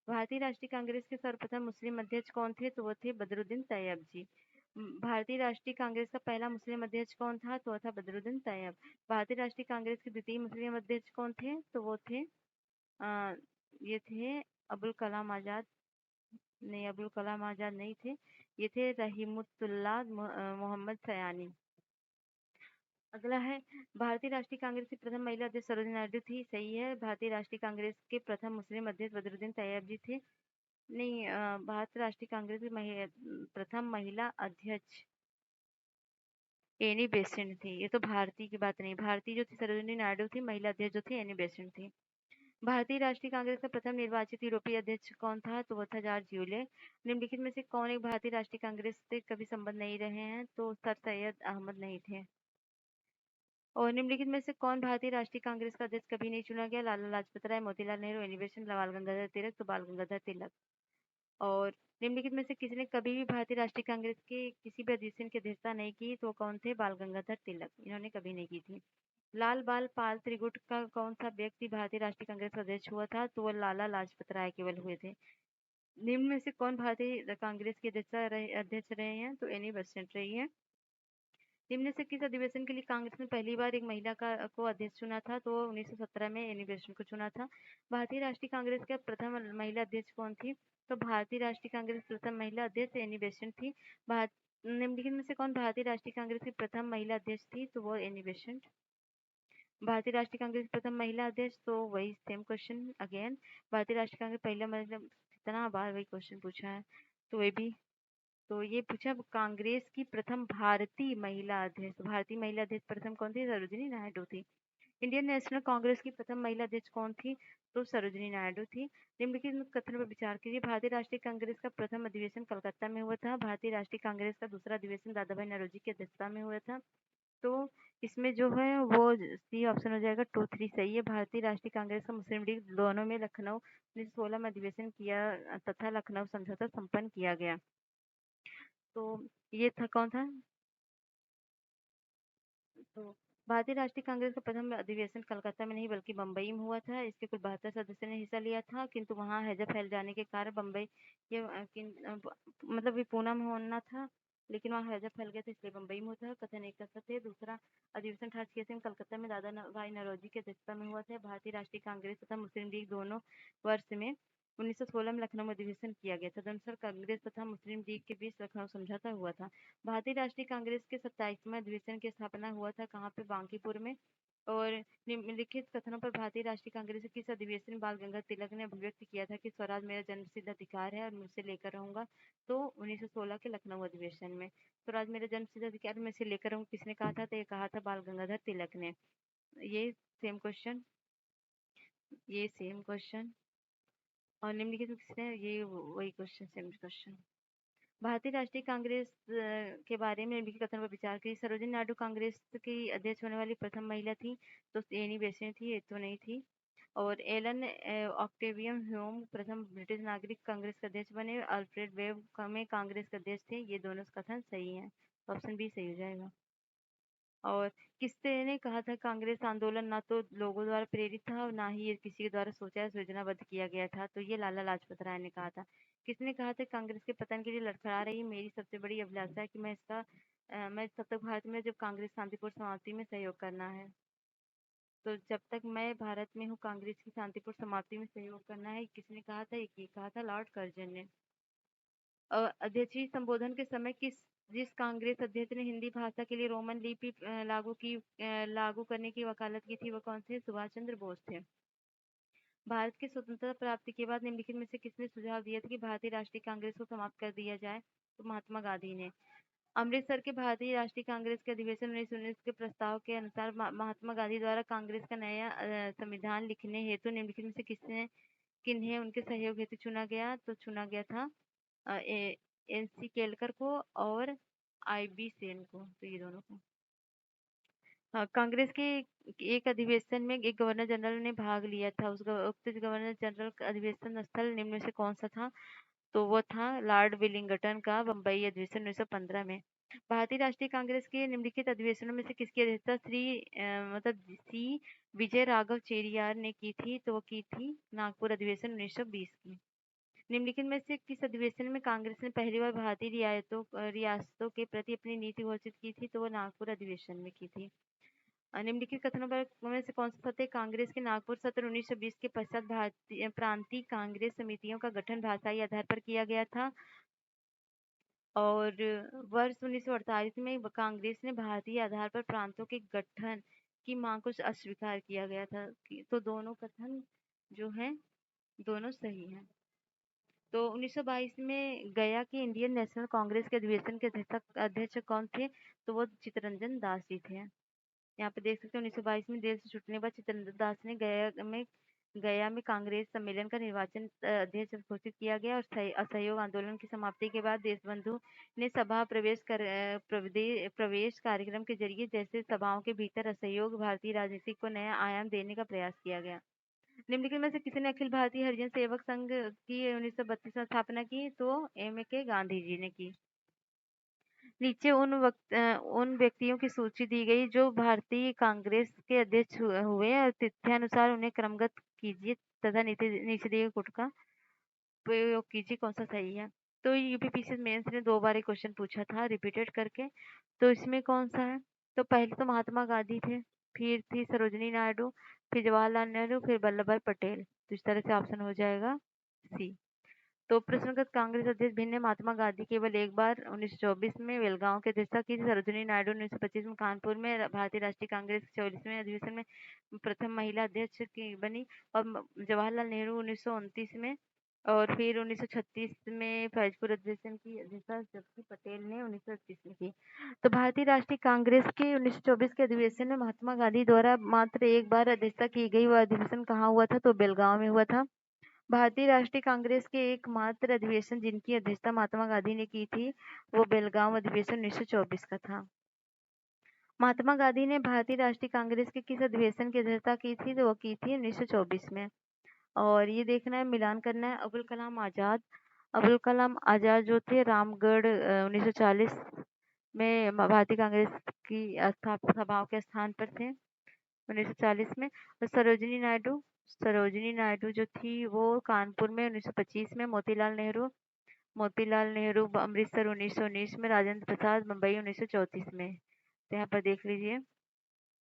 भारतीय राष्ट्रीय कांग्रेस के सर्वप्रथम मुस्लिम अध्यक्ष कौन थे? तो वो थे बदरुद्दीन तैयब जी। भारतीय राष्ट्रीय कांग्रेस का पहला मुस्लिम अध्यक्ष कौन था? तो वो था बदरुद्दीन तैयब। भारतीय राष्ट्रीय कांग्रेस के द्वितीय मुस्लिम अध्यक्ष कौन थे? तो वो थे ये थे अबुल कलाम आजाद। नहीं, अबुल कलाम आजाद नहीं थे, ये थे रहीमतुल्लाह मोहम्मद सयानी। अगला है, भारतीय राष्ट्रीय कांग्रेस की प्रथम महिला अध्यक्ष सरोजिनी नायडू थी। सही है। भारतीय राष्ट्रीय कांग्रेस के प्रथम मुस्लिम अध्यक्ष बदरुद्दीन तैयब जी थे। नहीं, भारतीय राष्ट्रीय कांग्रेस की प्रथम महिला अध्यक्ष एनी बेसेंट थी। ये तो भारतीय की बात नहीं, भारतीय जो थी सरोजिनी नायडू थी, महिला अध्यक्ष जो थी एनी बेसेंट थी। भारतीय राष्ट्रीय कांग्रेस का प्रथम निर्वाचित यूरोपीय अध्यक्ष कौन था? तो वो था जॉर्ज यूले। निम्नलिखित में से कौन एक भारतीय राष्ट्रीय कांग्रेस से कभी संबंध नहीं रहे हैं? तो सर सैयद अहमद नहीं थे। और निम्नलिखित में से कौन भारतीय राष्ट्रीय कांग्रेस का अध्यक्ष कभी नहीं चुना गया? लाला लाजपत राय, मोतीलाल नेहरू, एनी बेसेंट, बाल गंगाधर तिलक। तो बाल गंगाधर तिलक। और निम्नलिखित में से किसी ने कभी भी भारतीय राष्ट्रीय कांग्रेस के किसी भी अधिवेशन की अध्यक्षता नहीं की, तो कौन थे? बाल गंगाधर तिलक। इन्होंने कभी नहीं की थी। लाल बाल पाल त्रिगुट का कौन सा व्यक्ति भारतीय राष्ट्रीय कांग्रेस का अध्यक्ष हुआ था? तो वो लाला लाजपत राय केवल हुए थे। निम्न में से कौन भारतीय कांग्रेस के अध्यक्ष रहे हैं? तो एनी बेसेंट रही है। निम्न से किस अधिवेशन के लिए कांग्रेस ने पहली बार एक महिला को अध्यक्ष चुना था? तो 1917 में एनी बेसेंट को चुना था। भारतीय राष्ट्रीय कांग्रेस के प्रथम महिला अध्यक्ष कौन थी? तो भारतीय राष्ट्रीय कांग्रेस प्रथम महिला अध्यक्ष एनी बेसेंट थी। निम्नलिखित में से कौन भारतीय राष्ट्रीय कांग्रेस की प्रथम महिला अध्यक्ष थी? तो वो एनी बेसेंट। भारतीय राष्ट्रीय कांग्रेस प्रथम महिला अध्यक्ष, तो वही सेम क्वेश्चन अगेन। भारतीय राष्ट्रीय कांग्रेस पहला महिला, कितना बार वही क्वेश्चन पूछा है, तो वे भी। तो ये पूछा कांग्रेस की प्रथम भारतीय महिला अध्यक्ष। भारतीय महिला अध्यक्ष प्रथम कौन थी? सरोजिनी नायडू थी। इंडियन नेशनल कांग्रेस की प्रथम महिला अध्यक्ष कौन थी? तो सरोजिनी नायडू थी। निम्नलिखित कथन पर विचार कीजिए। भारतीय राष्ट्रीय कांग्रेस का प्रथम अधिवेशन कलकत्ता में हुआ था। भारतीय राष्ट्रीय कांग्रेस का दूसरा अधिवेशन दादा भाई नौरोजी की अध्यक्षता में हुआ था। तो इसमें जो है वो सी ऑप्शन हो जाएगा। 2, 3 सही है। भारतीय राष्ट्रीय कांग्रेस का मुस्लिम लीग दोनों में लखनऊ 1916 में अधिवेशन किया तथा लखनऊ समझौता संपन्न किया गया। तो ये था कौन था? तो भारतीय राष्ट्रीय कांग्रेस का प्रथम अधिवेशन कलकत्ता में नहीं बल्कि बम्बई में हुआ था। इसके कुल 72 सदस्यों ने हिस्सा लिया था, किंतु वहाँ हैजा फैल जाने के कारण बम्बई ये मतलब ये पूना में होना था, लेकिन वहाँ हैजा फैल गया था, इसलिए बम्बई में होता है। कथन एक का सत्य है। दूसरा अधिवेशन 1886 में कलकत्ता में दादा भाई नौरोजी की अध्यक्षता में हुआ था। भारतीय राष्ट्रीय कांग्रेस तथा मुस्लिम लीग दोनों वर्ष में 1916 में लखनऊ में अधिवेशन किया गया था। तदनुसार कांग्रेस तथा मुस्लिम लीग के बीच लखनऊ समझौता हुआ था। भारतीय राष्ट्रीय कांग्रेस के 27वें अधिवेशन की स्थापना हुआ था कहाँ पे? बांकीपुर में। और निम्नलिखित कथनों पर भारतीय राष्ट्रीय कांग्रेस के किस अधिवेशन में बाल गंगाधर तिलक ने अभिव्यक्त किया था कि स्वराज मेरा जन्मसिद्ध अधिकार है और मुझसे लेकर रहूंगा? तो 1916 के लखनऊ अधिवेशन में। स्वराज मेरा जन्मसिद्ध अधिकार, मैं इसे लेकर रहूंगा, किसने कहा था? तो ये कहा था बाल गंगाधर तिलक ने। ये सेम क्वेश्चन, ये सेम क्वेश्चन। और निम्नलिखित में किसने? ये वही क्वेश्चन, सेम क्वेश्चन। भारतीय राष्ट्रीय कांग्रेस के बारे में निम्नलिखित कथन पर विचार करिए। सरोजिनी नायडू कांग्रेस की अध्यक्ष होने वाली प्रथम महिला थी, तो एनी बेसेंट थी, ये तो नहीं थी। और एलन ऑक्टेवियम ह्यूम प्रथम ब्रिटिश नागरिक कांग्रेस के अध्यक्ष बने। अल्फ्रेड वेब में कांग्रेस के अध्यक्ष थे। ये दोनों कथन सही हैं, ऑप्शन बी सही हो जाएगा। और किसने कहा था कांग्रेस आंदोलन ना तो लोगों द्वारा प्रेरित था और ना ही ये किसी के द्वारा सोचा या योजनाबद्ध किया गया था? तो ये लाला लाजपत राय ने कहा था। किसने कहा था कांग्रेस के पतन के लिए लड़खड़ा रही मेरी सबसे बड़ी अभिलाषा है कि मैं तब तक भारत में जब कांग्रेस शांतिपूर्ण समाप्ति में सहयोग करना है। तो जब तक मैं भारत में हूँ कांग्रेस की शांतिपूर्ण समाप्ति में सहयोग करना है, किसने कहा था? ये कहा था लॉर्ड कर्जन ने। अध्यक्षीय संबोधन के समय जिस कांग्रेस अध्यक्ष ने हिंदी भाषा के लिए रोमन लिपि लागू करने की वकालत की थी, वो कौन थे? सुभाष चंद्र बोस थे। भारत की स्वतंत्रता प्राप्ति के बाद निम्नलिखित में से किसने सुझाव दिया था कि भारतीय राष्ट्रीय कांग्रेस को समाप्त कर दिया जाए? तो महात्मा गांधी ने। अमृतसर के भारतीय राष्ट्रीय कांग्रेस के अधिवेशन 1919 के प्रस्ताव के अनुसार महात्मा गांधी द्वारा कांग्रेस का नया संविधान लिखने हेतु निम्नलिखित में से किन्हें उनके सहयोग हेतु चुना गया? तो चुना गया था एनसी केलकर को और आईबी सेन को, तो ये दोनों को। हाँ, कांग्रेस के एक अधिवेशन में एक गवर्नर जनरल ने भाग लिया था। उक्त गवर्नर जनरल का अधिवेशन स्थल निम्न में से कौन सा था? तो वो था लॉर्ड विलिंगटन का बम्बई अधिवेशन 1915 में। भारतीय राष्ट्रीय कांग्रेस के निम्नलिखित अधिवेशनों में से किसकी अध्यक्षता सी विजय राघव चेरियार ने की थी? तो वो की थी नागपुर अधिवेशन 1920 की। निम्नलिखित में से किस अधिवेशन में कांग्रेस ने पहली बार भारतीय रियासतों के प्रति अपनी नीति घोषित की थी? तो वो नागपुर अधिवेशन में की थी। निम्नलिखित कथनों पर में से कौन सा सत्य? कांग्रेस के नागपुर सत्र 1920 के पश्चात भारतीय प्रांतीय कांग्रेस समितियों का गठन भाषाई आधार पर किया गया था। और वर्ष 1948 में कांग्रेस ने भारतीय आधार पर प्रांतों के गठन की मांग को अस्वीकार किया गया था। तो दोनों कथन जो है दोनों सही हैं। तो 1922 में गया के इंडियन नेशनल कांग्रेस के अधिवेशन के अध्यक्ष कौन थे? तो वो चित्तरंजन दास जी थे। यहाँ पे देख सकते हैं 1922 में देश से छुटने के बाद चित्तरंजन दास ने गया में कांग्रेस सम्मेलन का निर्वाचन अध्यक्ष घोषित किया गया। और असहयोग आंदोलन की समाप्ति के बाद देशबंधु ने सभा प्रवेश कार्यक्रम के जरिए जैसे सभाओं के भीतर असहयोग भारतीय राजनीति को नया आयाम देने का प्रयास किया गया। निम्नलिखित में से किसने अखिल भारतीय हरिजन सेवक संघ की 1932 में स्थापना की? तो M.A.K. गांधी जी ने की। नीचे उन व्यक्तियों की सूची दी गई जो भारतीय कांग्रेस के अध्यक्ष हुए और तिथ्यानुसार उन्हें क्रमगत कीजिए तथा नीचे दिए गए कोड का प्रयोग कीजिए कौन सा सही है। तो यूपीपीसी मेंस ने 2 बार ये क्वेश्चन पूछा था रिपीटेड करके। तो इसमें कौन सा है? तो पहले तो महात्मा गांधी थे, फिर थी सरोजिनी नायडू, फिर जवाहरलाल नेहरू, फिर वल्लभ भाई पटेल। तो इस तरह से ऑप्शन हो जाएगा सी। तो प्रश्नगत कांग्रेस अध्यक्ष भिन्न महात्मा गांधी केवल एक बार 1924 में बेलगांव की अध्यक्षता की थी। सरोजिनी नायडू 1925 में कानपुर में भारतीय राष्ट्रीय कांग्रेस के 44वें अधिवेशन में प्रथम महिला अध्यक्ष की बनी और जवाहरलाल नेहरू 1929 में और फिर 1936 में फैजपुर अधिवेशन की अध्यक्षता जबकि पटेल ने 1931 में की। तो भारतीय राष्ट्रीय कांग्रेस के 1924 के अधिवेशन में महात्मा गांधी द्वारा मात्र एक बार अध्यक्षता की गई। वह अधिवेशन कहाँ हुआ था? तो बेलगांव में हुआ था। भारतीय राष्ट्रीय कांग्रेस के एकमात्र अधिवेशन जिनकी अध्यक्षता महात्मा गांधी ने की थी वो बेलगांव अधिवेशन 1924 का था। महात्मा गांधी ने भारतीय राष्ट्रीय कांग्रेस के किस अधिवेशन की अध्यक्षता की थी? तो वो की थी 1924 में। और ये देखना है, मिलान करना है। अबुल कलाम आजाद जो थे रामगढ़ 1940 में भारतीय कांग्रेस की सभाओं के स्थान पर थे 1940 में। और सरोजिनी नायडू जो थी वो कानपुर में 1925 में। मोतीलाल नेहरू अमृतसर 1919 में। राजेंद्र प्रसाद मुंबई 1934 में। तो यहाँ पर देख लीजिए,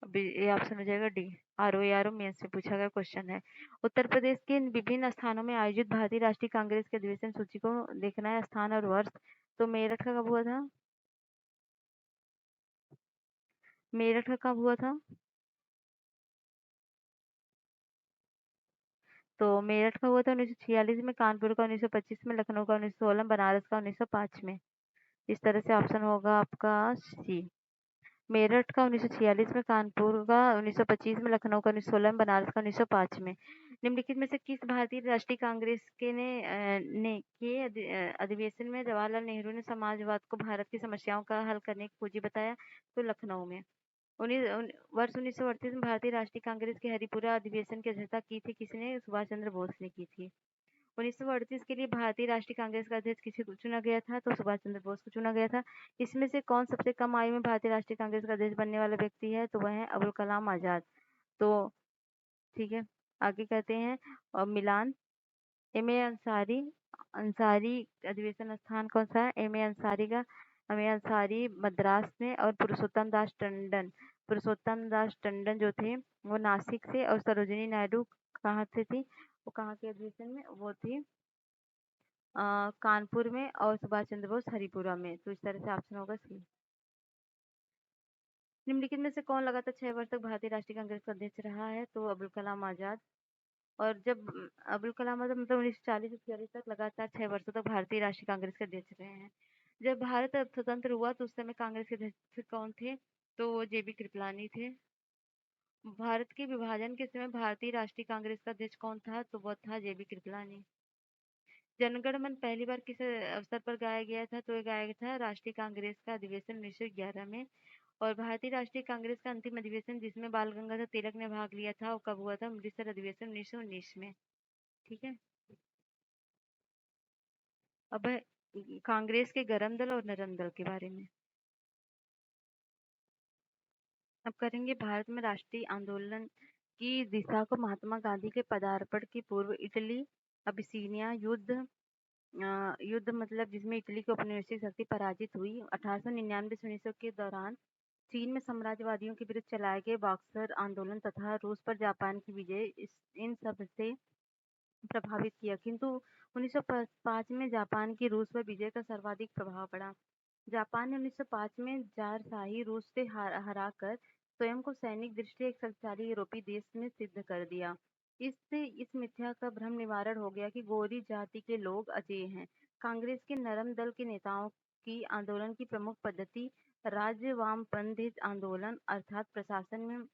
अभी ये ऑप्शन हो जाएगा डी। ROARO मेंस से पूछा गया क्वेश्चन है। उत्तर प्रदेश के विभिन्न स्थानों में आयोजित भारतीय राष्ट्रीय कांग्रेस के अधिवेशन सूची को देखना है, स्थान और वर्ष। तो मेरठ का कब हुआ था? मेरठ का कब हुआ था? तो मेरठ का हुआ था 1946 में, कानपुर का 1925 में, लखनऊ का 1916 में, बनारस का 1905 में। इस तरह से ऑप्शन होगा आपका सी। मेरठ का 1946 में, कानपुर का 1925 में, लखनऊ का 1916 में, बनारस का 1905 में। निम्नलिखित में से किस भारतीय राष्ट्रीय कांग्रेस के अधिवेशन में जवाहरलाल नेहरू ने समाजवाद को भारत की समस्याओं का हल करने की पूंजी बताया? तो लखनऊ में। वर्ष 1938 में भारतीय राष्ट्रीय कांग्रेस के हरिपुरा अधिवेशन की अध्यक्षता की थी किसने? सुभाष चंद्र बोस ने की थी। 1938 के लिए भारतीय राष्ट्रीय कांग्रेस का अध्यक्ष किसे चुना गया था? तो सुभाष चंद्र बोस को चुना गया था। इसमें से कौन सबसे कम आयु में भारतीय राष्ट्रीय कांग्रेस का अध्यक्ष बनने वाला व्यक्ति है? तो वह है अबुल कलाम आजाद। तो ठीक है, आगे कहते हैं। और मिलान, M.A. अंसारी अधिवेशन स्थान कौन सा है? M.A. अंसारी मद्रास में। और पुरुषोत्तम दास टंडन जो थे वो नासिक से। और सरोजिनी नायडू कहाँ से थी? वो कहाँ के अधिवेशन में? वो थी कानपुर में। और सुभाष चंद्र बोस हरिपुरा में। तो इस तरह से ऑप्शन होगा सी। निम्नलिखित में से कौन लगातार 6 वर्ष तक भारतीय राष्ट्रीय कांग्रेस का अध्यक्ष रहा है? तो अबुल कलाम आजाद। और जब अबुल कलाम आजाद मतलब 1940 से 46 तक लगातार 6 वर्षों तक भारतीय राष्ट्रीय कांग्रेस के अध्यक्ष रहे हैं। जब भारत स्वतंत्र हुआ तो उस समय कांग्रेस के अध्यक्ष कौन थे? तो वो JB कृपलानी थे। भारत के विभाजन के समय भारतीय राष्ट्रीय कांग्रेस का अध्यक्ष कौन था? तो वो था JB कृपलानी। जनगण मन पहली बार किस अवसर पर गाया गया था? तो ये गाया गया था राष्ट्रीय कांग्रेस का अधिवेशन 1911 में। और भारतीय राष्ट्रीय कांग्रेस का अंतिम अधिवेशन जिसमें बाल गंगाधर तिलक ने भाग लिया था वो कब हुआ था? अमृतसर अधिवेशन 1919 में। ठीक है, अब है कांग्रेस के गरम दल और नरम दल के बारे में। अब करेंगे भारत में राष्ट्रीय आंदोलन की दिशा को महात्मा गांधी के पदार्पण की पूर्व इटली अबिसीनिया युद्ध मतलब जिसमें इटली की औपनिवेशिक शक्ति पराजित हुई 1899 से 1900 के दौरान चीन में साम्राज्यवादियों के विरुद्ध चलाए गए बॉक्सर आंदोलन तथा रूस पर जापान की विजय इन सब से प्रभावित किया। किंतु 1905 में जापान की रूस पर विजय का सर्वाधिक प्रभाव पड़ा। जापान ने 1905 में जार शाही रूस से हराकर स्वयं को सैनिक दृष्टि एक शक्तिशाली यूरोपीय देश में सिद्ध कर दिया। इससे इस मिथ्या का भ्रम निवारण हो गया कि गोरी जाति के लोग अजेय हैं। कांग्रेस के नरम दल के नेताओं की आंदोलन की प्रमुख पद्धति राज्य वामपंथी आंदोलन अर्थात प्रशासन में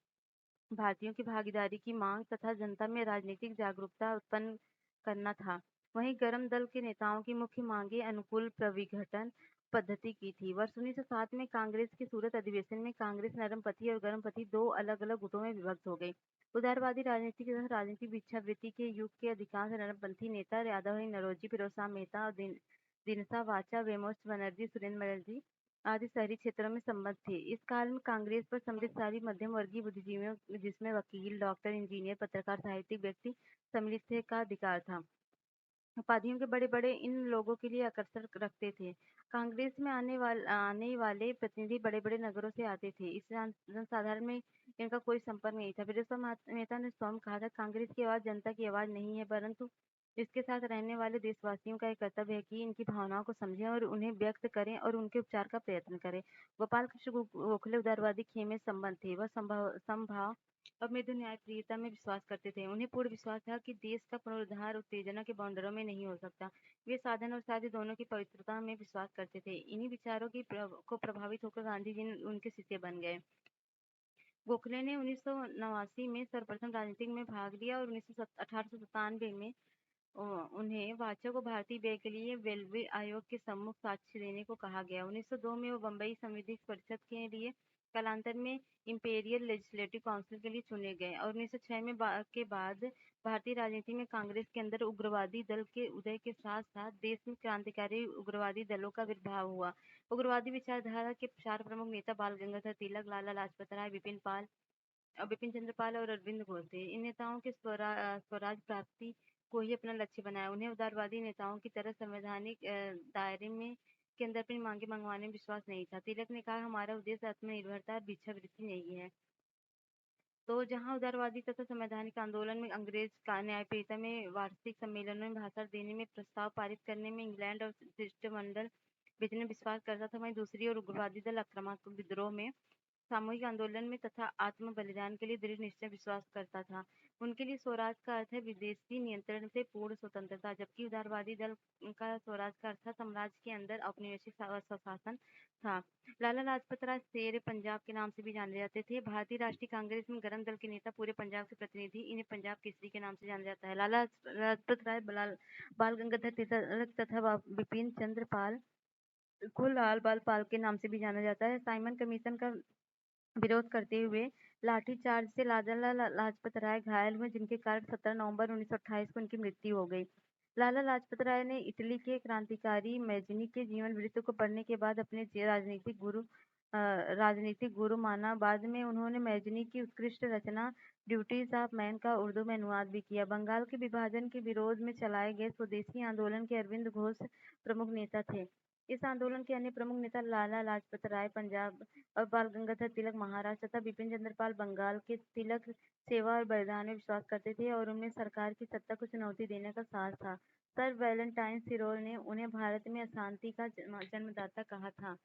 भारतीयों की भागीदारी की मांग तथा जनता में राजनीतिक जागरूकता उत्पन्न करना था। वहीं गरम दल के नेताओं की मुख्य मांगे अनुकूल प्रविघटन पद्धति की थी। वर्ष 1907 में कांग्रेस के सूरत अधिवेशन में कांग्रेस नरमपंथी और गरमपंथी 2 अलग-अलग गुटों में विभक्त हो गई। उदारवादी राजनीति के तहत राजनीतिक भिक्षावृत्ति के युग के अधिकांश नरमपंथी नेता यादवराय नौरोजी, फिरोजशाह मेहता और दिनसा वाचा, वेमोस बनर्जी, सुरेंद्र बनर्जी आदि शहरी क्षेत्रों में संबद्ध थे। इस काल में कांग्रेस पर समृद्धशाली मध्यम वर्गीय बुद्धिजीवियों, जिसमें वकील, डॉक्टर, इंजीनियर, पत्रकार, साहित्यिक व्यक्ति सम्मिलित थे, का अधिकार था। उपाधियों के बड़े-बड़े इन लोगों के लिए आकर्षण रखते थे। कांग्रेस में आने वाले प्रतिनिधि बड़े-बड़े नगरों से आते थे। इस जनसाधारण में इनका कोई संपर्क नहीं था। फिरोजशाह मेहता ने स्वयं कहा था, कांग्रेस की आवाज़ जनता की आवाज़ नहीं है, परंतु इसके साथ रहने वाले देशवासियों का एक कर्तव्य है कि इनकी भावनाओं को समझें और उन्हें व्यक्त करें और उनके उपचार का प्रयत्न करें। गोपाल कृष्ण गोखले उदारवादी खेमे संबंध थे। वह समभाव और मृदु न्यायप्रियता में विश्वास करते थे। उन्हें पूर्ण विश्वास था कि देश का पुनरुद्धार उत्तेजना के बाउंडरों में नहीं हो सकता। वे साधन और साध्य दोनों की पवित्रता में विश्वास करते थे। इन्हीं विचारों को प्रभावित होकर गांधी जी उनके शिष्य बन गए। गोखले ने 1989 में सर्वप्रथम राजनीति में भाग लिया और 1897 में उन्हें वाचा को भारतीय व्यय के लिए वेल्वे आयोग के सम्मुख साक्ष्य देने को कहा गया। 1902 में वो बम्बई संविधिक परिषद के लिए कालांतर में इंपीरियल लेजिस्लेटिव काउंसिल के लिए चुने गए और 1906 में के बाद भारतीय राजनीति में कांग्रेस के अंदर उग्रवादी दल के उदय के साथ साथ देश में क्रांतिकारी उग्रवादी दलों का आविर्भाव हुआ। उग्रवादी विचारधारा के चार प्रमुख नेता बाल गंगाधर तिलक, लाला लाजपत राय, बिपिन चंद्र पाल और अरविंद घोष थे। इन नेताओं के स्वराज प्राप्ति को ही अपना लक्ष्य बनाया। उन्हें उदारवादी नेताओं की तरह संवैधानिक दायरे में के अंदर अपनी मांगे मंगवाने में विश्वास नहीं था। तिलक ने कहा, हमारा उद्देश्य आत्मनिर्भरता और भिक्षावृत्ति नहीं है। तो जहां उदारवादी तथा संवैधानिक आंदोलन में अंग्रेज का न्यायप्रियता में वार्षिक सम्मेलनों में भाषण देने में प्रस्ताव पारित करने में इंग्लैंड और शिष्टमंडल भेजने में विश्वास करता था, वहीं दूसरी ओर उग्रवादी दल आक्रामक विद्रोह में, सामूहिक आंदोलन में तथा आत्म बलिदान के लिए दृढ़ निश्चय विश्वास करता था। उनके लिए स्वराज का अर्थ है विदेशी नियंत्रण से पूर्ण स्वतंत्रता, जबकि उदारवादी दल का स्वराज का अर्थ था साम्राज्य के अंदर औपनिवेशिक स्वशासन था। लाला लाजपत राय शेर पंजाब के नाम से भी जाने जाते थे। भारतीय राष्ट्रीय कांग्रेस में गरम दल के नेता, पूरे पंजाब के प्रतिनिधि, इन्हें पंजाब केसरी के नाम से जाना जाता है। लाला लाजपत राय, बाल गंगाधर तिलक तथा बिपिन चंद्र पाल को लाल बाल पाल के नाम से भी जाना जाता है। साइमन कमीशन का विरोध करते हुए लाठीचार्ज से लाला लाजपत राय घायल हुए, जिनके कारण 17 नवंबर 1928 को उनकी मृत्यु हो गई। लाला लाजपत राय ने इटली के क्रांतिकारी मैजनी के जीवन वृत्त को पढ़ने के बाद अपने राजनीतिक गुरु माना। बाद में उन्होंने मैजनी की उत्कृष्ट रचना ड्यूटीज ऑफ मैन का उर्दू में अनुवाद भी किया। बंगाल के विभाजन के विरोध में चलाए गए स्वदेशी आंदोलन के अरविंद घोष प्रमुख नेता थे। इस आंदोलन के अन्य प्रमुख नेता लाला लाजपत राय पंजाब और बाल गंगाधर तिलक महाराष्ट्र तथा बिपिन चंद्र पाल बंगाल के। तिलक सेवा और बलिदान में विश्वास करते थे और उनमें सरकार की सत्ता को चुनौती देने का साहस था। सर वैलेंटाइन सिरोल ने उन्हें भारत में अशांति का जन्मदाता कहा था।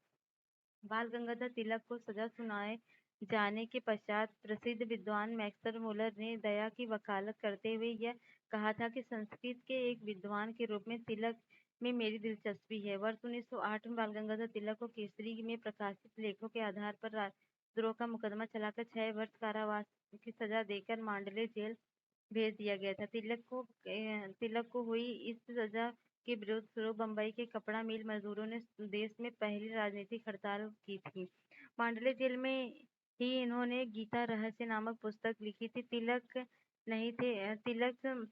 बाल गंगाधर तिलक को सजा सुनाए जाने के पश्चात प्रसिद्ध विद्वान मैक्सवेल मुलर ने दया की वकालत करते हुए यह कहा था कि संस्कृत के एक विद्वान के रूप में तिलक में मेरी दिलचस्पी है। वर्ष 1908 में बाल गंगाधर तिलक को केसरी में प्रकाशित लेखों के आधार पर राजद्रोह का मुकदमा चलाकर 6 वर्ष कारावास की सजा देकर मांडले जेल भेज दिया गया था। तिलक को हुई इस सजा के विरोध स्वरूप बम्बई के कपड़ा मिल मजदूरों ने देश में पहली राजनीतिक हड़ताल की थी। मांडले जेल में ही इन्होंने गीता रहस्य नामक पुस्तक लिखी थी। तिलक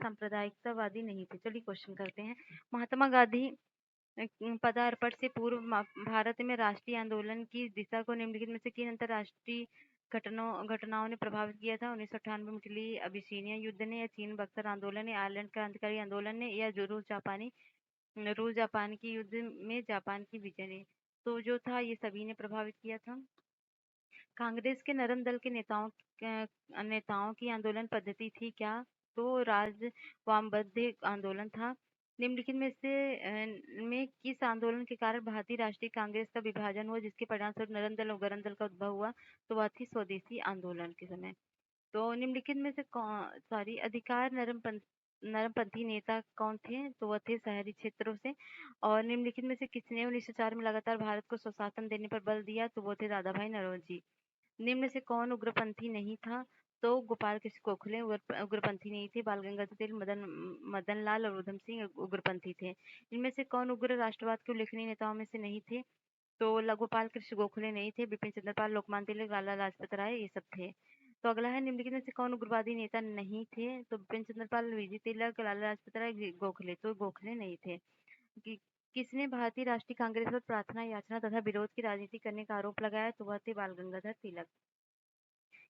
सांप्रदायिकतावादी नहीं थे। चलिए क्वेश्चन करते हैं। महात्मा गांधी पदार्पण से पूर्व भारत में राष्ट्रीय आंदोलन की दिशा को निम्नलिखित में से किन अंतरराष्ट्रीय घटनाओं ने प्रभावित किया था? 1998 में इटली अबिसीनिया युद्ध ने, या चीन बक्सर आंदोलन ने, आयरलैंड क्रांतिकारी आंदोलन ने, या जो रूस जापान की युद्ध में जापान की विजय ने? तो जो था ये सभी ने प्रभावित किया था। कांग्रेस के नरम दल के नेताओं की आंदोलन पद्धति थी क्या? तो वामपंथी आंदोलन था। निम्नलिखित में किस आंदोलन के कारण भारतीय राष्ट्रीय कांग्रेस का विभाजन हुआ, जिसके परिणामस्वरूप नरम दल और गरम दल का उद्भव हुआ? तो वह थी स्वदेशी आंदोलन के समय। तो निम्नलिखित में से अधिकार नरमपंथी नेता कौन थे? तो वह थे शहरी क्षेत्रों से। और निम्नलिखित में से किसने 1904 में लगातार भारत को स्वशासन देने पर बल दिया? तो वो थे दादा भाई नौरोजी। निम्न से कौन उग्रपंथी नहीं था? तो गोपाल कृष्ण गोखले उग्रपंथी नहीं थे। बाल गंगाधर तिलक, मदन लाल और उधम सिंह उग्रपंथी थे। इनमें से कौन उग्र राष्ट्रवाद के उल्लेखनीय नेताओं में से नहीं थे? तो गोपाल कृष्ण गोखले नहीं थे। बिपिन चंद्र पाल, लोकमान्य तिलक, लाला लाजपत राय, ये सब थे। तो अगला है निम्नलिखित में से कौन उग्रवादी नेता नहीं थे? तो बिपिन चंद्रपाल, वीजी तिलक, लाला लाजपत राय, गोखले। तो गोखले नहीं थे। कि, किसने भारतीय राष्ट्रीय कांग्रेस पर प्रार्थना याचना तथा विरोध की राजनीति करने का आरोप लगाया? तो वह थे बाल गंगाधर तिलक।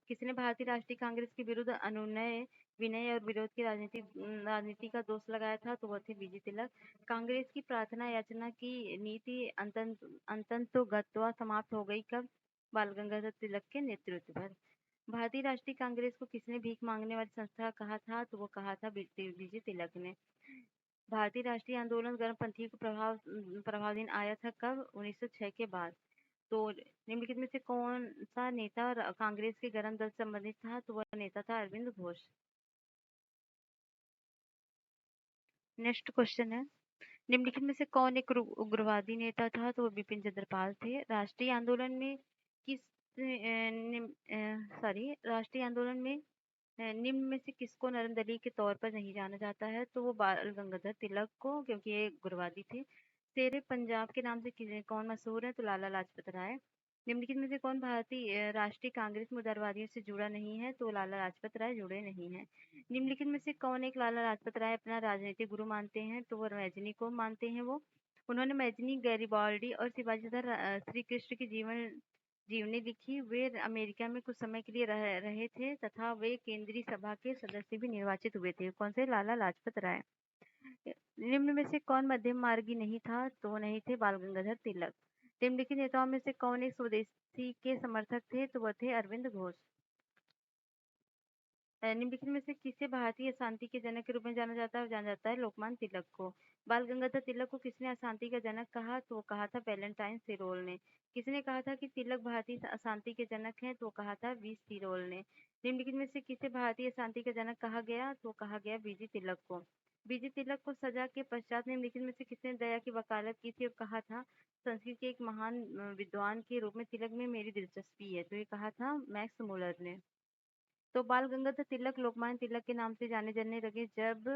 किसने भारतीय राष्ट्रीय कांग्रेस के विरुद्ध अनुनय विनय और विरोध की राजनीति का दोष लगाया था? तो वह थे बीजी तिलक। कांग्रेस की प्रार्थना याचना की नीति अंतत गत्वा समाप्त हो गई कब? बाल गंगाधर तिलक के नेतृत्व पर। भारतीय राष्ट्रीय कांग्रेस को किसने भीख मांगने वाली संस्था कहा था? तो वो कहा था बीजे तिलक ने। भारतीय राष्ट्रीय आंदोलन गर्मपंथी को प्रभावाधीन आया था कब? 1906 के बाद। तो निम्नलिखित में से कौन सा नेता कांग्रेस के गरम दल से संबंधित था? तो वह नेता था अरविंद घोष। नेक्स्ट क्वेश्चन है, निम्नलिखित में से कौन एक उग्रवादी नेता था? तो वो बिपिन चंद्रपाल थे। राष्ट्रीय आंदोलन में राष्ट्रीय आंदोलन में निम्न में से किसको नरम के तौर पर नहीं जाना जाता है? तो वो बाल गंगाधर तिलक को, क्योंकि ये उग्रवादी थे। शेरे पंजाब के नाम से कौन मशहूर है? तो लाला लाजपत राय। निम्नलिखित में से कौन भारतीय राष्ट्रीय कांग्रेस में उदारवादियों से जुड़ा नहीं है? तो लाला लाजपत राय जुड़े नहीं है। निम्नलिखित में से कौन एक लाला लाजपत राय अपना राजनीतिक गुरु मानते हैं? तो वो मैजनी को मानते हैं वो। उन्होंने मैजनी, गैरिबाल्डी और शिवाजी तथा श्री कृष्ण की जीवनी लिखी। वे अमेरिका में कुछ समय के लिए रहे थे तथा वे केंद्रीय सभा के सदस्य भी निर्वाचित हुए थे। कौन से? लाला लाजपत राय। निम्न में से कौन मध्यम मार्गी नहीं था? तो नहीं थे बाल गंगाधर तिलक। निम्नलिखित नेताओं में से कौन एक स्वदेशी के समर्थक थे? तो वह थे अरविंद घोष। निम्नलिखित में से किसे भारतीय अशांति के जनक के रूप में जाना जाता है? जाना जाता है लोकमान्य तिलक को। बाल गंगाधर तिलक को किसने अशांति का जनक कहा? तो कहा था वैलेंटाइन सिरोल ने। किसने कहा था कि तिलक भारतीय अशांति के जनक हैं? तो कहा था वी सिरोल ने। निम्नलिखित में से किसे भारतीय अशांति का जनक कहा गया? तो कहा गया बीजी तिलक को। बीजी तिलक को सजा के पश्चात निम्नलिखित में से किसने दया की वकालत की थी और कहा था संस्कृत के एक महान विद्वान के रूप में तिलक में मेरी दिलचस्पी है? तो ये कहा था मैक्स मुलर ने। तो बाल गंगाधर तिलक लोकमान्य तिलक के नाम से जाने जाने लगे जब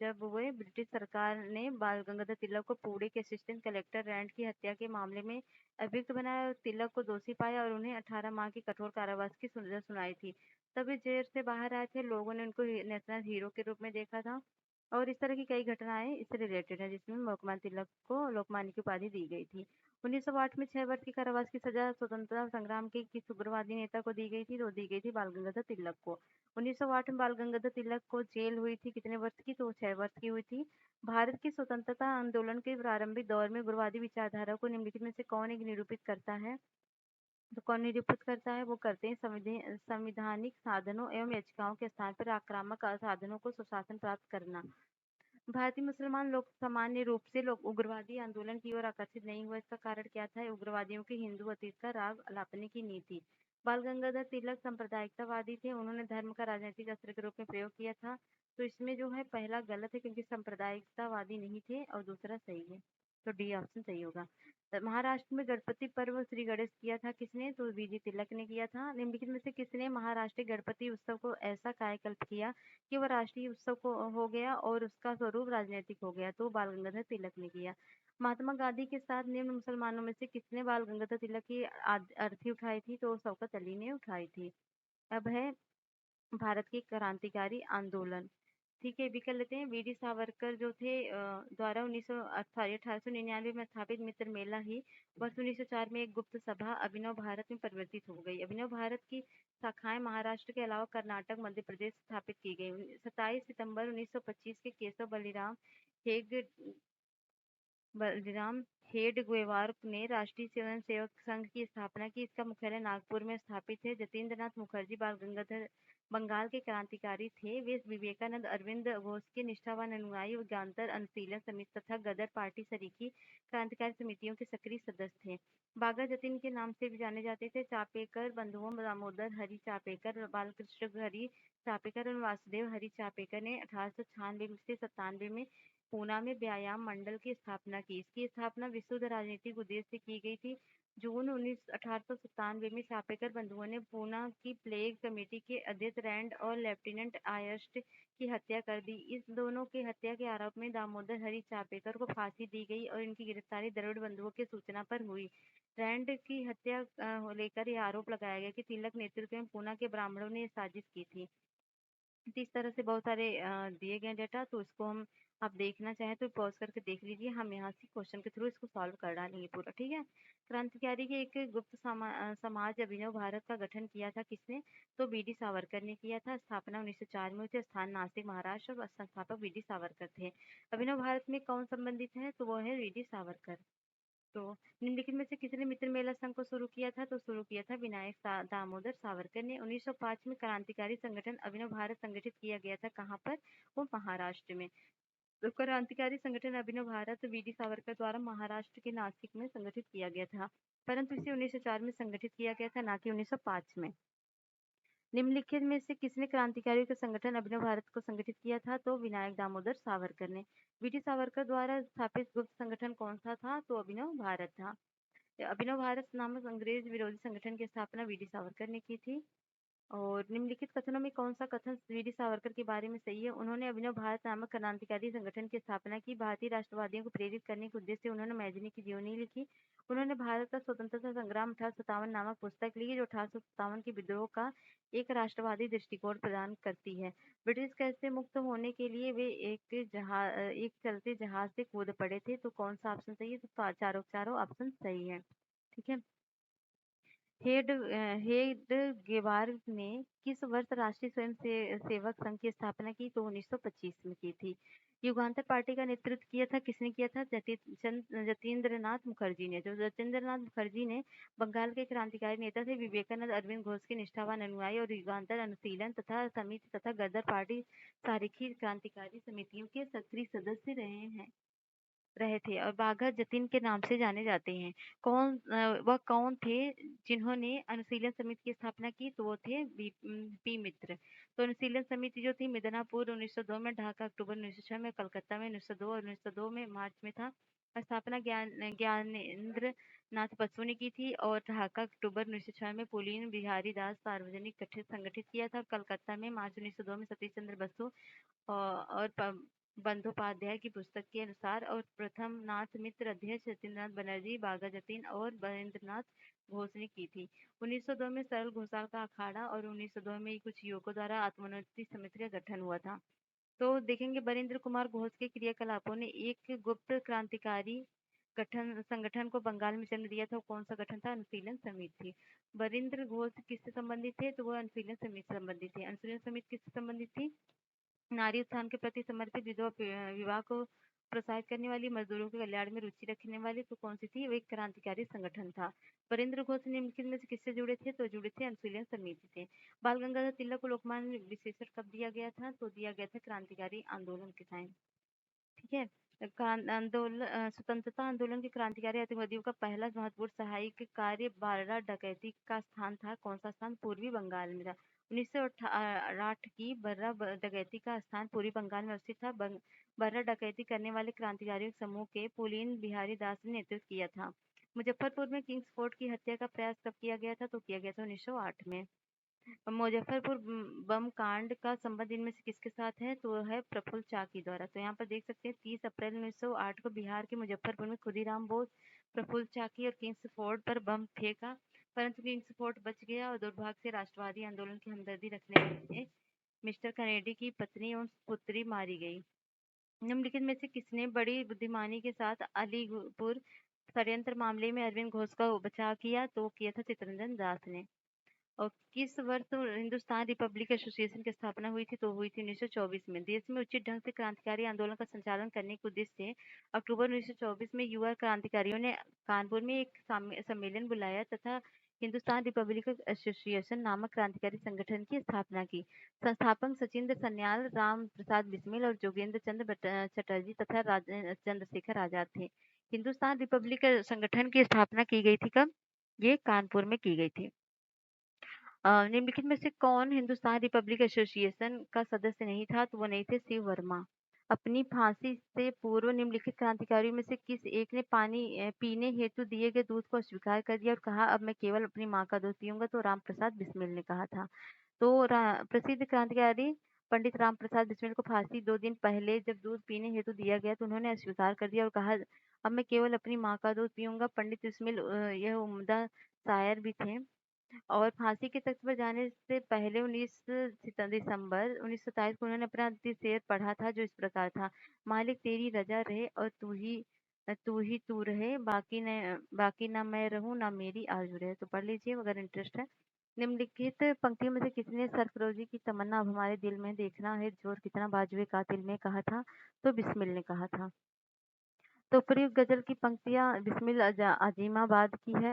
जब वे ब्रिटिश सरकार ने बाल गंगाधर तिलक को पुणे के असिस्टेंट कलेक्टर रैंड की हत्या के मामले में अभियुक्त बनाया और तिलक को दोषी पाया और उन्हें 18 माह की कठोर कारावास की सजा सुनाई थी। तब वे जेल से बाहर आए थे। लोगों ने उनको नेशनल हीरो के रूप में देखा था और इस तरह की कई घटनाएं इससे रिलेटेड है जिसमें लोकमान्य तिलक को लोकमान्य की उपाधि दी गई थी। 1908 में 6 वर्ष की कारावास की सजा स्वतंत्रता संग्राम के किस उग्रवादी नेता को दी गई थी? तो दी गई थी बाल गंगाधर तिलक को। 1908 में बाल गंगाधर तिलक को जेल हुई थी कितने वर्ष की? तो 6 वर्ष की हुई थी। भारत की स्वतंत्रता आंदोलन के प्रारंभिक दौर में उग्रवादी विचारधारा को निम्नलिखित में से कौन एक निरूपित करता है? तो कौन निरूपित करता है? वो करते हैं संवैधानिक साधनों एवं याचिकाओं के स्थान पर आक्रामक साधनों को सुशासन प्राप्त करना। भारतीय मुसलमान लोग सामान्य रूप से उग्रवादी आंदोलन की ओर आकर्षित नहीं हुआ। इसका कारण क्या था? उग्रवादियों के हिंदू अतीत का राग अलापने की नीति। बाल गंगाधर तिलक सांप्रदायिकतावादी थे। उन्होंने धर्म का राजनीतिक अस्त्र के रूप में प्रयोग किया था। तो इसमें जो है पहला गलत है क्योंकि सांप्रदायिकतावादी नहीं थे और दूसरा सही है। तो डी ऑप्शन सही होगा। महाराष्ट्र में गणपति पर्व श्री गणेश किया था किसने? तो बीजी तिलक ने किया था। निम्नलिखित में से किसने महाराष्ट्र गणपति उत्सव को ऐसा कायाकल्प किया कि वह राष्ट्रीय उत्सव को हो गया और उसका स्वरूप राजनीतिक हो गया? तो बाल गंगाधर तिलक ने किया। महात्मा गांधी के साथ निम्न मुसलमानों में से किसने बाल गंगाधर तिलक की अर्थी उठाई थी? तो शौकत अली ने उठाई थी। अब है भारत की क्रांतिकारी आंदोलन। ठीक है, भी कर लेते हैं। वीडी सावरकर जो थे द्वारा 1899 में स्थापित मित्र मेला ही वर्ष 1904 में एक गुप्त सभा अभिनव भारत में परिवर्तित हो गई। अभिनव भारत की शाखाएं महाराष्ट्र के अलावा कर्नाटक, मध्य प्रदेश स्थापित की गई। 27 सितंबर 1925 के केशव बलिराम हेडगेवार ने राष्ट्रीय स्वयं सेवक संघ की स्थापना की। इसका मुख्यालय नागपुर में स्थापित है। जतीन्द्रनाथ मुखर्जी बंगाल के क्रांतिकारी थे। वे विवेकानंद अरविंद घोष के निष्ठावान अनुयायी, ज्ञानतर अनुशीलन समिति तथा गदर पार्टी सरीखी क्रांतिकारी समितियों के सक्रिय सदस्य थे। बागा जतीन के नाम से भी जाने जाते थे। चापेकर बंधुओं दामोदर हरि चापेकर, बालकृष्ण हरि चापेकर और वासुदेव हरि चापेकर ने 1896 से 97 में पूना में व्यायाम मंडल की स्थापना की। इसकी स्थापना विशुद्ध राजनीतिक उद्देश्य से की गई थी। जून 1897 में चापेकर बंधुओं ने पूना की प्लेग कमेटी के अध्यक्ष रैंड और लेफ्टिनेंट आयस्ट की हत्या कर दी। इस दोनों की हत्या के आरोप में दामोदर हरि चापेकर को फांसी दी गई और इनकी गिरफ्तारी द्रविड़ बंधुओं की सूचना पर हुई। रैंड की हत्या लेकर यह आरोप लगाया गया कि तिलक नेतृत्व में पूना के ब्राह्मणों ने साजिश की थी। तो इस तरह से बहुत सारे दिए गए डेटा, तो इसको हम आप देखना चाहें तो पॉज करके देख लीजिए। हम यहाँ से क्वेश्चन के थ्रू इसको सॉल्व कर डालेंगे पूरा, ठीक है। क्रांतिकारी के एक गुप्त समाज अभिनव भारत का गठन किया था किसने? तो बी डी सावरकर ने किया था। स्थापना 1904 में हुई थी। स्थान नासिक महाराष्ट्र और संस्थापक बी डी सावरकर थे। अभिनव भारत में कौन संबंधित है? तो वो है बी डी सावरकर। तो निम्नलिखित में से किसने मित्र मेला संघ को शुरू किया था? तो शुरू किया था विनायक दामोदर सावरकर ने। 1905 में क्रांतिकारी संगठन अभिनव भारत संगठित किया गया था। कहाँ पर? वो महाराष्ट्र में। तो क्रांतिकारी संगठन अभिनव भारत वी डी सावरकर द्वारा महाराष्ट्र के नासिक में संगठित किया गया था, परंतु इसे 1904 में संगठित किया गया था, ना कि 1905 में। निम्नलिखित में से किसने क्रांतिकारियों के संगठन अभिनव भारत को संगठित किया था? तो विनायक दामोदर सावरकर ने। वी डी सावरकर द्वारा स्थापित गुप्त संगठन कौन सा था? तो अभिनव भारत था। अभिनव भारत नामक अंग्रेज विरोधी संगठन की स्थापना वी डी सावरकर ने की थी। और निम्नलिखित कथनों में कौन सा कथन वी डी सावरकर के बारे में सही है? उन्होंने अभिनव भारत नामक क्रांतिकारी संगठन की स्थापना की। भारतीय राष्ट्रवादियों को प्रेरित करने के उद्देश्य से उन्होंने मैजनी की जीवनी लिखी। उन्होंने भारत का स्वतंत्रता संग्राम 1857 नामक पुस्तक लिखी, जो 1857 के विद्रोह का एक राष्ट्रवादी दृष्टिकोण प्रदान करती है। ब्रिटिश कैद से मुक्त होने के लिए वे एक चलते जहाज से कूद पड़े थे। तो कौन सा ऑप्शन सही है? तो चारों ऑप्शन सही है, ठीक है। हेडगेवार ने किस वर्ष राष्ट्रीय स्वयं सेवक संघ की स्थापना की? तो 1925 में की थी। युगांतर पार्टी का नेतृत्व किया था किसने? किया था जतीन्द्र नाथ मुखर्जी ने। जो जतीन्द्र नाथ मुखर्जी ने बंगाल के क्रांतिकारी नेता थे। विवेकानंद अरविंद घोष के निष्ठावान अनुयायी और युगांतर अनुशीलन तथा समिति तथा गदर पार्टी तारीखी क्रांतिकारी समितियों के सक्रिय सदस्य रहे थे और बाघा जतीन के नाम से जाने जाते हैं। वह कौन थे जिन्होंने अनुशीलन समिति की स्थापना की? तो वो थे पी मित्र। तो अनुशीलन समिति जो थी मिदनापुर 1902 में, ढाका अक्टूबर 1906 में, कलकत्ता में 1902 और 1902 में मार्च में था। स्थापना ज्ञानेन्द्र नाथ बसु ने की थी और ढाका अक्टूबर 1906 में पुलीन बिहारी दास सार्वजनिक संगठित किया था। कलकत्ता में मार्च 1902 में सतीश चंद्र बसु और बंदोपाध्याय की पुस्तक के अनुसार और प्रथम नाथ मित्र अध्यक्ष सत्येंद्रनाथ बनर्जी, बाघा जतीन और बरेंद्रनाथ घोष ने की थी। 1902 में सरल घोषाल का अखाड़ा और 1902 में कुछ युवकों द्वारा आत्मोन्नति समिति का गठन हुआ था। तो देखेंगे बरेंद्र कुमार घोष के क्रियाकलापों ने एक गुप्त क्रांतिकारी संगठन को बंगाल में जन्म दिया था। कौन सा गठन था? अनुशीलन समिति। बरेंद्र घोष किससे संबंधित थे? तो वह अनुशीलन समिति से संबंधित थे। अनुशीलन समिति किससे संबंधित थी? नारी उत्थान के प्रति समर्पित, विधवा विवाह को प्रोत्साहित करने वाली, मजदूरों के कल्याण में रुचि रखने वाली। तो कौन सी थी? वो एक क्रांतिकारी संगठन था। बरेंद्र घोष निम्नलिखित में से किससे जुड़े थे? तो जुड़े थे अनुशीलन समिति से। बाल गंगाधर तिलक को लोकमान्य विशेषण कब दिया गया था? तो दिया गया था क्रांतिकारी आंदोलन के टाइम, ठीक है। स्वतंत्रता आंदोलन के क्रांतिकारी अतिवादियों का पहला महत्वपूर्ण सहायक कार्य बारह डकैती का स्थान था। कौन सा स्थान? पूर्वी बंगाल में था। 1908 की बर्रा डकैती का स्थान पूर्वी बंगाल में स्थित था। बर्रा डकैती करने वाले क्रांतिकारियों समूह के पुलीन बिहारी दास ने नेतृत्व किया था। मुजफ्फरपुर में किंग्स फोर्ट की हत्या का प्रयास कब किया गया था? तो किया गया था 1908 में। मुजफ्फरपुर बम कांड का संबंध इनमें से किसके साथ है? तो है प्रफुल्ल चाकी द्वारा। तो यहाँ पर देख सकते हैं 30 अप्रैल 1908 को बिहार के मुजफ्फरपुर में खुदीराम बोस, प्रफुल्ल चाकी और किंग्स फोर्ट पर बम फेंका, परंतु किंग्स फोर्ट बच गया और दुर्भाग्य से राष्ट्रवादी आंदोलन की हमदर्दी रखने वाले मिस्टर कनेडी की पत्नी और पुत्री मारी गई। निम्नलिखित में से किसने बड़ी बुद्धिमानी के साथ अलीपुर षड्यंत्र मामले में अरविंद घोष का बचाव किया? तो किया था चित्तरंजन दास ने। और किस वर्ष हिंदुस्तान रिपब्लिक एसोसिएशन की स्थापना हुई थी? तो हुई थी 1924 में। देश में उचित ढंग से क्रांतिकारी आंदोलन का संचालन करने के उद्देश्य से अक्टूबर 1924 में युवा क्रांतिकारियों ने कानपुर में एक सम्मेलन बुलाया तथा हिंदुस्तान रिपब्लिक एसोसिएशन नामक क्रांतिकारी संगठन की स्थापना की। संस्थापक सचिंद्र सन्याल, राम प्रसाद बिस्मिल और जोगेंद्र चंद्र चटर्जी तथा चंद्रशेखर आजाद थे। हिंदुस्तान रिपब्लिक संगठन की स्थापना की गई थी कब? ये कानपुर में की गई थी। निम्नलिखित में से कौन हिंदुस्तान रिपब्लिक एसोसिएशन का सदस्य नहीं था? तो वो नहीं थे शिव वर्मा। अपनी फांसी से पूर्व निम्नलिखित क्रांतिकारियों में से किस एक ने पीने हेतु दिए गए दूध को अस्वीकार कर दिया और कहा अब मैं केवल अपनी माँ का दूध पीऊंगा? तो रामप्रसाद बिस्मिल ने कहा था। तो प्रसिद्ध क्रांतिकारी पंडित रामप्रसाद बिस्मिल को फांसी 2 दिन पहले जब दूध पीने हेतु दिया गया तो उन्होंने अस्वीकार कर दिया और कहा अब मैं केवल अपनी माँ का दूध पीऊंगा। पंडित बिस्मिल यह उम्दा शायर भी थे और फांसी के तख्त पर जाने से पहले 19 दिसंबर 1927 को उन्होंने अपना अंतिम शेर पढ़ा था जो इस प्रकार था, मालिक तेरी रजा रहे और तू रहे, बाकी ना मैं रहूं ना मेरी आरज़ू रहे। तो पढ़ लीजिए अगर इंटरेस्ट है। निम्नलिखित पंक्तियों में से किसने सरफरोशी की तमन्ना अब हमारे दिल में देखना है जोर कितना बाजुए कातिल में कहा था? तो बिस्मिल ने कहा था। तो प्रयुक्त गजल की पंक्तियाँ बिस्मिल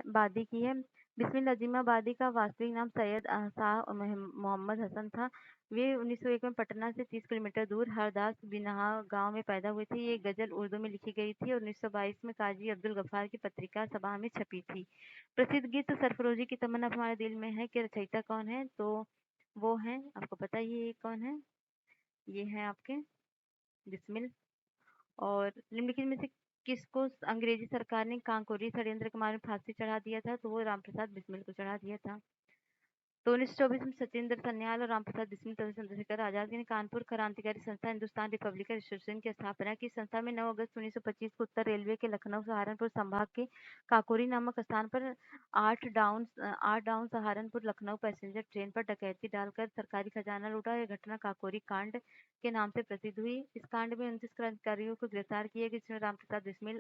बादी की है। बिस्मिल अजीमाबादी का वास्तविक नाम सैयद शाह मोहम्मद हसन था। वे 1901 में पटना से 30 किलोमीटर दूर हरदास बिनहा गांव में पैदा हुए थे। ये गजल उर्दू में लिखी गई थी और 1922 में काजी अब्दुल गफ्फार की पत्रिका सबा में छपी थी। प्रसिद्ध गीत सरफरोशी की तमन्ना हमारे दिल में है कि रचयिता कौन है? तो वो है, आपको पता ही है ये कौन है, ये है आपके बिस्मिल। और निम्नलिखित में से किसको अंग्रेजी सरकार ने कांकोरी षड्यंत्र के मामले में फांसी चढ़ा दिया था? तो वो रामप्रसाद बिस्मिल को चढ़ा दिया था। तो 1924 में सचिंद्र सन्याल और रामप्रसाद बिस्मिल तथा चंद्रशेखर आजाद ने कानपुर क्रांतिकारी संस्था हिंदुस्तान रिपब्लिकन एसोसिएशन की स्थापना की। संस्था में 9 अगस्त 1925 को उत्तर रेलवे के लखनऊ सहारनपुर संभाग के काकोरी नामक स्थान पर 8 down Saharanpur Lucknow passenger train पर डकैती डालकर सरकारी खजाना लूटा। यह घटना काकोरी कांड के नाम से प्रसिद्ध हुई। इस कांड में 29 क्रांतिकारियों को गिरफ्तार किया गया जिसमें रामप्रसाद बिस्मिल,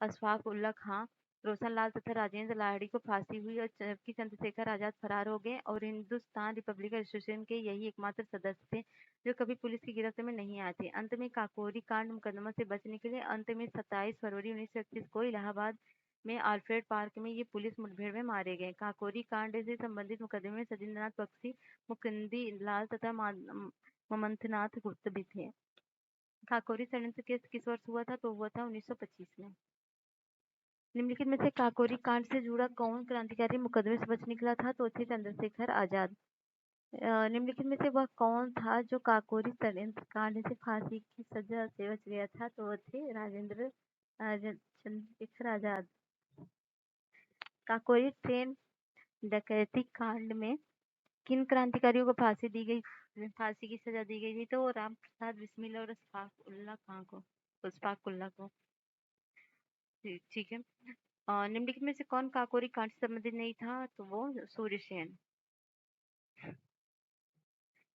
अशफाक उल्ला खां, रोशन लाल तथा राजेंद्र लाहिड़ी को फांसी हुई और जबकि चंद्रशेखर आजाद फरार हो गए और हिंदुस्तान रिपब्लिकन एसोसिएशन के यही एकमात्र सदस्य थे जो कभी पुलिस की गिरफ्त में नहीं आए थे। अंत में काकोरी कांड मुकदमा से बचने के लिए अंत में 27 फरवरी 1931 को इलाहाबाद में आल्फ्रेड पार्क में ये पुलिस मुठभेड़ में मारे गए। काकोरी कांड से संबंधित मुकदमे में सचिंद्रनाथ बख्शी, मुकुंदी लाल तथा ममंथनाथ गुप्त भी थे। काकोरी षड्यंत्र केस किस वर्ष हुआ था? तो हुआ था 1925 में। निम्नलिखित में से काकोरी कांड से जुड़ा कौन क्रांतिकारी मुकदमे से बच निकला था? तो थे चंद्रशेखर आजाद। निम्नलिखित में से वह कौन था जो काकोरी षड्यंत्र कांड से फांसी की सजा से बच गया था? तो वो थे चंद्रशेखर आजाद। काकोरी ट्रेन डकैती कांड में किन क्रांतिकारियों को फांसी की सजा दी गई थी? तो राम प्रसाद बिस्मिल और अशफाक उल्ला को। ठीक है। निम्नलिखित में से कौन काकोरी कांड से संबंधित नहीं था? तो वो सूर्यसेन।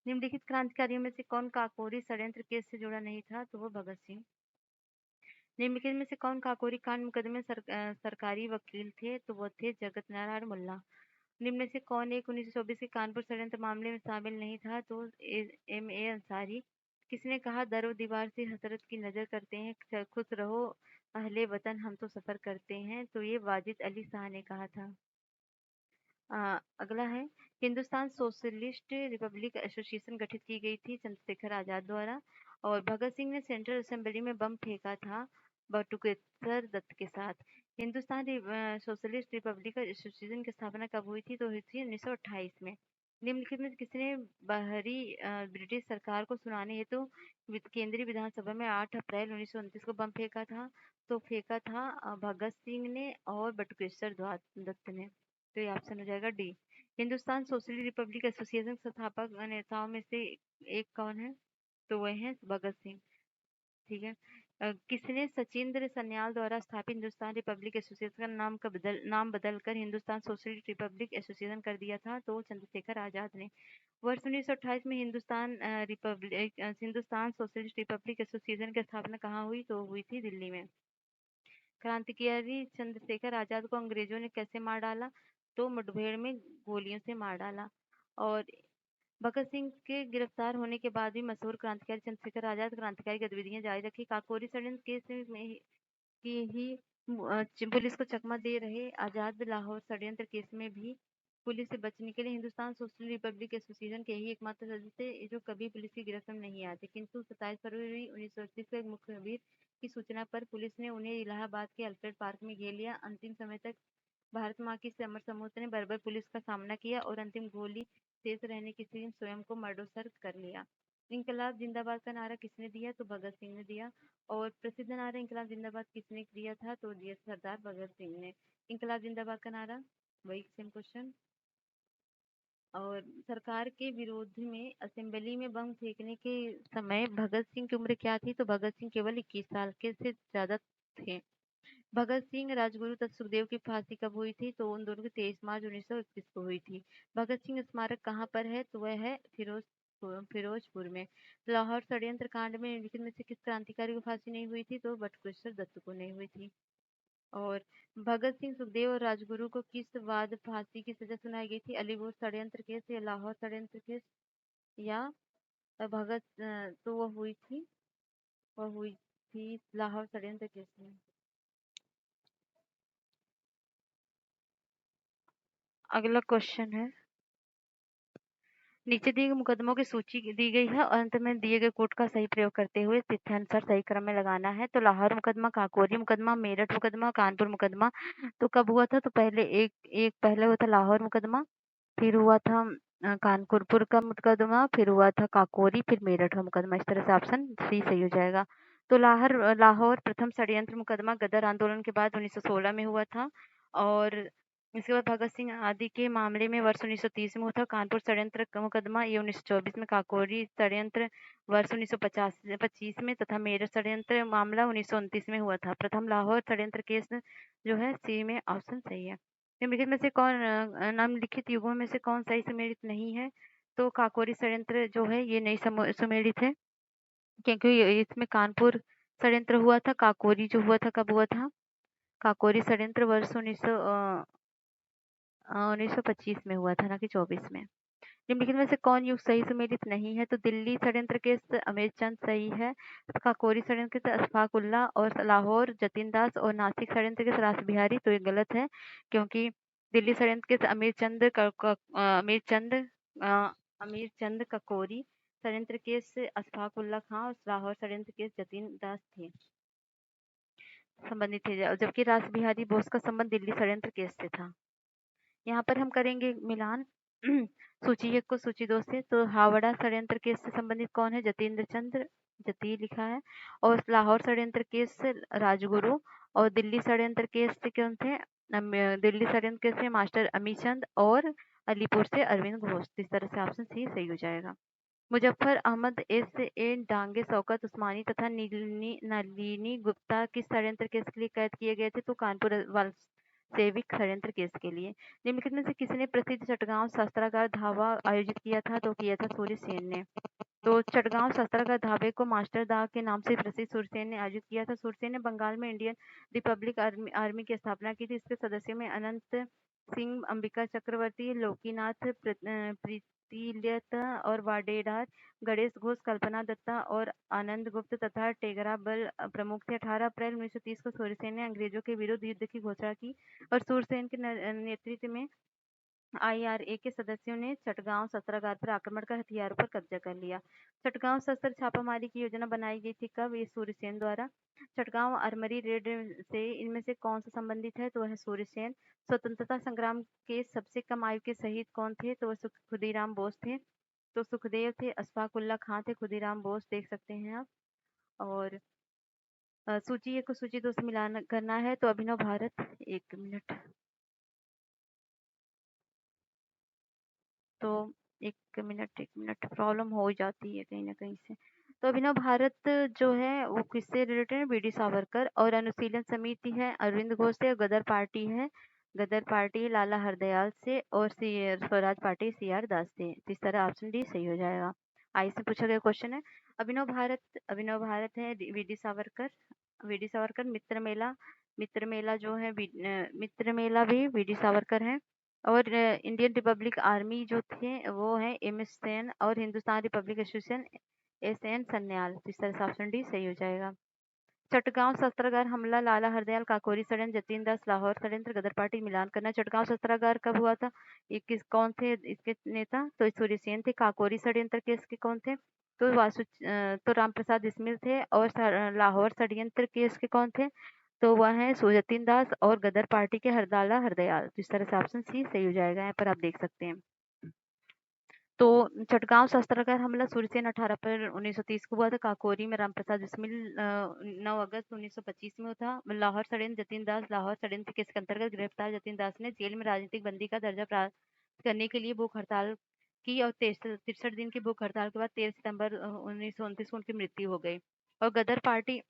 निम्नलिखित क्रांतिकारियों में से कौन काकोरी षड्यंत्र केस से जुड़ा नहीं था? तो वो भगत सिंह। निम्नलिखित में से कौन काकोरी कांड मुकदमे में सरकारी वकील थे? तो वो थे जगत नारायण मुल्ला। निम्न में से कौन एक 1924 के कानपुर षड्यंत्र मामले में शामिल नहीं था? तो M.A. अंसारी। किसने कहा दर दीवार से हसरत की नजर करते हैं, खुश रहो अहले वतन हम तो सफर करते हैं? तो ये वाजिद अली शाह ने कहा था। अगला है हिंदुस्तान सोशलिस्ट रिपब्लिक एसोसिएशन गठित की गई थी चंद्रशेखर आजाद द्वारा और भगत सिंह ने सेंट्रल असेंबली में बम फेंका था बटुकेश्वर दत्त के साथ। हिंदुस्तान सोशलिस्ट रिपब्लिक एसोसिएशन की स्थापना कब हुई थी? तो हुई थी 1928 में। निम्नलिखित में किसने बाहरी ब्रिटिश सरकार को सुनाने हेतु केंद्रीय विधानसभा में 8 अप्रैल 1929 को बम फेंका था? तो फेंका था भगत सिंह ने और बटुकेश्वर दत्त ने। तो ये ऑप्शन हो जाएगा D. Hindustan socialist Republic association संस्थापक नेताओं में से एक कौन है? तो वह है भगत सिंह। ठीक है। किसने सचिंद्र सन्याल द्वारा स्थापित हिंदुस्तान रिपब्लिक एसोसिएशन का नाम बदलकर हिंदुस्तान सोशलिस्ट रिपब्लिक एसोसिएशन कर दिया था? तो चंद्रशेखर आजाद ने। वर्ष 1928 में हिंदुस्तान सोशलिस्ट रिपब्लिक एसोसिएशन की स्थापना कहाँ हुई? तो हुई थी दिल्ली में। क्रांतिकारी चंद्रशेखर आजाद को अंग्रेजों ने कैसे मार डाला? तो मुठभेड़ में गोलियों से मार डाला। और भगत सिंह के गिरफ्तार होने के बाद भी मशहूर क्रांतिकारी चंद्रशेखर आजाद क्रांतिकारी गतिविधियां जारी रखी। काकोरी षड्यंत्र केस में की ही पुलिस को चकमा दे रहे आजाद लाहौर षड्यंत्र केस में भी पुलिस से बचने के लिए हिंदुस्तान सोशल रिपब्लिक एसोसिएशन के ही एकमात्र सदस्य थे जो कभी पुलिस की गिरफ्त में नहीं आते। किंतु 27 फरवरी 1938 को एक मुखबिर की सूचना पर पुलिस ने उन्हें इलाहाबाद के अल्फ्रेड पार्क में घेर लिया। अंतिम समय तक भारत माँ की अमर सपूत ने बर्बर पुलिस का सामना किया और अंतिम गोली शेष रहने की स्थिति में स्वयं को मरणोत्सर्ग कर लिया। इंकलाब जिंदाबाद का नारा किसने दिया? तो भगत सिंह ने दिया। और प्रसिद्ध नारा इंकलाब जिंदाबाद किसने दिया था? तो दिया सरदार भगत सिंह ने। इंकलाब जिंदाबाद का नारा, वही सेम क्वेश्चन। और सरकार के विरोध में असेंबली में बम फेंकने के समय भगत सिंह की उम्र क्या थी? तो भगत सिंह केवल 21 साल के से ज्यादा थे। भगत सिंह, राजगुरु तथा सुखदेव की फांसी कब हुई थी? तो उन दोनों की 23 मार्च 1921 को हुई थी। भगत सिंह स्मारक कहाँ पर है? तो वह है फिरोजपुर में। लाहौर षड्यंत्र कांड में निम्नलिखित में से किस क्रांतिकारी को फांसी नहीं हुई थी? तो बटुकेश्वर दत्त को नहीं हुई थी। और भगत सिंह, सुखदेव और राजगुरु को किस बाद फांसी की सजा सुनाई गई थी? अलीपुर षड्यंत्र केस या लाहौर षड्यंत्र केस या तो वह हुई थी लाहौर षड्यंत्र केस में। अगला क्वेश्चन है, नीचे दिए गए मुकदमों की सूची दी गई है और अंत में दिए गए कोड का सही प्रयोग करते हुए तिथ्यानुसार सही क्रम में लगाना है। तो लाहौर मुकदमा, काकोरी मुकदमा, मेरठ मुकदमा, कानपुर मुकदमा तो कब हुआ था? तो पहले पहले हुआ था लाहौर मुकदमा, फिर हुआ था कानपुर का मुकदमा, फिर हुआ था काकोरी, फिर मेरठ का मुकदमा। इस तरह से ऑप्शन सी सही हो जाएगा। तो लाहौर प्रथम षड्यंत्र मुकदमा गदर आंदोलन के बाद 1916 में हुआ था। और इसके बाद भगत सिंह आदि के मामले में वर्ष 1930 में हुआ था। कानपुर षड्यंत्र का मुकदमा ये 1924 में, काकोरी षड्यंत्र वर्ष 1925 में तथा मेरठ षड्यंत्र मामला 1929 में हुआ था। प्रथम लाहौर षड्यंत्र केस जो है सी में ऑप्शन सही है। निम्नलिखित में से निम्नलिखित युगों में से कौन सही सुमेलित नहीं है? तो काकोरी षड्यंत्र जो है ये नहीं सुमेलित है, क्योंकि इसमें कानपुर षड्यंत्र हुआ था। काकोरी जो हुआ था कब हुआ था? काकोरी षड्यंत्र वर्ष 1925 में हुआ था, ना कि 24 में। निम्नलिखित में से कौन युग सही सुमेलित नहीं है? तो दिल्ली षड्यंत्र केस अमीरचंद सही है, काकोरी षड्यंत्र केस अशफाक उल्लाह और लाहौर जतीन दास और नासिक षड्यंत्र केस रास बिहारी तो ये गलत है, क्योंकि दिल्ली षड्यंत्र केस अमीरचंद ककोरी षड्यंत्र केस अशफाक उल्लाह खां और लाहौर षड्यंत्र केस जतीन दास थे संबंधित थे, जबकि रास बिहारी बोस का संबंध दिल्ली षड्यंत्र केस से था। यहाँ पर हम करेंगे मिलान सूची 1 को सूची 2 से। तो हावड़ा षड्यंत्र केस से संबंधित कौन है? जतीन्द्र चंद्र, जती लिखा है। और लाहौर षड्यंत्र केस से राजगुरु। और दिल्ली षड्यंत्र केस से कौन थे? दिल्ली षड्यंत्र केस से मास्टर अमीचंद और अलीपुर से अरविंद घोष। इस तरह से ऑप्शन सी सही हो जाएगा। मुजफ्फर अहमद एस डांगे, शौकत उस्मानी तथा नलिनी गुप्ता किस षड्यंत्र केस के लिए कैद किए गए थे? तो कानपुर सेविक षड्यंत्र केस के लिए। निम्नलिखित में से किसने प्रसिद्ध चटगांव शस्त्रागार धावा आयोजित किया था? तो किया था सूर्यसेन ने। तो चटगांव शस्त्रागार धाबे को मास्टर दा के नाम से प्रसिद्ध सूर्यसेन ने आयोजित किया था। सूर्यसेन ने बंगाल में इंडियन रिपब्लिक आर्मी की स्थापना की थी। इसके सदस्यों में अनंत सिंह, अंबिका चक्रवर्ती, लोकीनाथ प्रीतिलता और वाडेदार, गणेश घोष, कल्पना दत्ता और आनंद गुप्त तथा टेगरा बल प्रमुख थे। 18 अप्रैल 1930 को सूर्यसेन ने अंग्रेजों के विरुद्ध युद्ध की घोषणा की और सूर्यसेन के नेतृत्व में IRA के सदस्यों ने चटगांव शस्त्रागार पर आक्रमण कर हथियारों पर कब्जा कर लिया। चटगांव शस्त्र छापामारी की योजना बनाई गई थी कब? ये सूर्यसेन द्वारा। चटगांव आर्मरी रेड से इनमें से कौन सा संबंधित है? तो वह सूर्यसेन। स्वतंत्रता संग्राम के सबसे कम आयु के शहीद कौन थे? तो वह खुदीराम बोस थे। तो सुखदेव थे, अशफाक उल्लाह खां थे, खुदीराम बोस देख सकते हैं आप। और सूची 1 को सूची 2 से मिलान करना है। तो अभिनव भारत, एक मिनट प्रॉब्लम हो जाती है कहीं ना कहीं से। तो अभिनव भारत जो है वो किससे रिलेटेड है? बीडी सावरकर। और अनुशीलन समिति है अरविंद घोष से। गदर पार्टी है लाला हरदयाल से। और स्वराज पार्टी CR दास से। इस तरह ऑप्शन डी सही हो जाएगा। आई से पूछा गया क्वेश्चन है। अभिनव भारत है वीडी सावरकर। मित्र मेला जो है मित्र मेला भी वीडी सावरकर है। और इंडियन रिपब्लिक आर्मी जो थे वो है MS सेन। और Hindustan Republic association SN Sanyal. तो इस तरह से ऑप्शन डी सही हो जाएगा। चटगांव शस्त्रागार हमला, लाला हरदयाल, काकोरी षड्यंत्र, जतीन दास, लाहौर षड्यंत्र, गदर पार्टी मिलान करना। चटगांव शस्त्रागार कब हुआ था? कौन थे इसके नेता? तो सूर्यसेन थे। काकोरी षड्यंत्र केस के कौन थे? तो राम प्रसाद बिस्मिल थे। और लाहौर षड्यंत्र केस के कौन थे? तो वह है जतीन दास। और गदर पार्टी के हरदाला हरदयाल। तो इस तरह से ऑप्शन सी सही हो जाएगा। यहाँ पर आप देख सकते हैं। तो चटगांव शस्त्रागार हमला सूर्यसेन 18 अप्रैल 1930 को हुआ था। काकोरी में रामप्रसाद बिस्मिल 9 अगस्त 1925 में हुआ था। लाहौर षड्यंत्र जतीन दास लाहौर षड्यंत्र केस के अंतर्गत गिरफ्तार जतीन दास ने जेल में राजनीतिक बंदी का दर्जा प्राप्त करने के लिए भूख हड़ताल की और 63 दिन की भूख हड़ताल के बाद 13 सितंबर 1929 को उनकी मृत्यु हो गई। और गदर पार्टी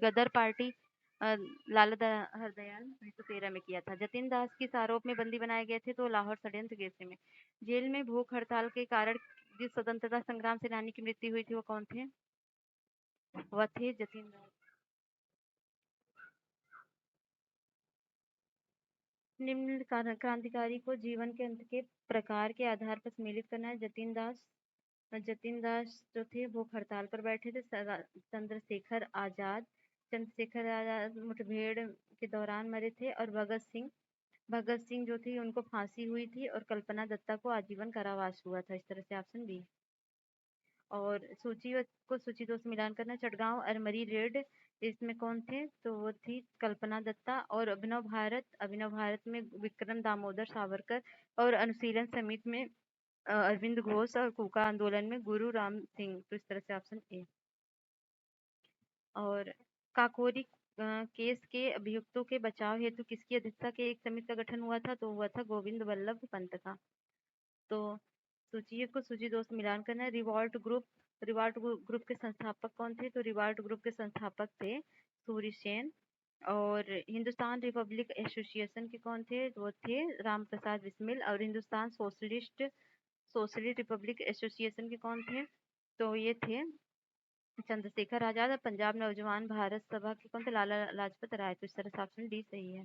गदर पार्टी लाला हरदयाल 1913 में किया था। जतीन दास किस आरोप में बंदी बनाए गए थे? तो लाहौर षड्यंत्र केस में। जेल में भूख हड़ताल के कारण जिस स्वतंत्रता संग्राम सेनानी की मृत्यु हुई थी वो कौन थे? वह थे जतीन दास। निम्न क्रांतिकारी को जीवन के अंत के प्रकार के आधार पर सम्मिलित करना है। जतीन दास जो थे भूख हड़ताल पर बैठे थे। चंद्रशेखर आजाद मुठभेड़ के दौरान मरे थे। और भगत सिंह जो थी उनको फांसी हुई थी और कल्पना दत्ता को आजीवन कारावास हुआ था। इस तरह से ऑप्शन बी। और सूची दो से मिलान करना। चटगांव अरमरी रेड, इसमें कौन थे? तो वो थी कल्पना दत्ता। और अभिनव भारत में विक्रम दामोदर सावरकर। और अनुशीलन समिति में अरविंद घोष। और कूका आंदोलन में गुरु राम सिंह। तो इस तरह से ऑप्शन ए। और काकोरी केस के अभियुक्तों के बचाव हेतु किसकी अध्यक्षता के एक समिति का गठन हुआ था? तो हुआ था गोविंद वल्लभ पंत का। तो सूची दो से मिलान करना है। रिवॉल्ट ग्रुप के संस्थापक कौन थे? तो रिवॉल्ट ग्रुप के संस्थापक थे सूर्य सेन। और हिंदुस्तान रिपब्लिक एसोसिएशन के कौन थे? वो थे रामप्रसाद बिस्मिल। और हिंदुस्तान सोशलिस्ट रिपब्लिक एसोसिएशन के कौन थे? तो ये थे चंद्रशेखर आजाद। और पंजाब नौजवान भारत सभा के कौन थे? लाला लाजपत राय। तो इस तरह से ऑप्शन डी सही है।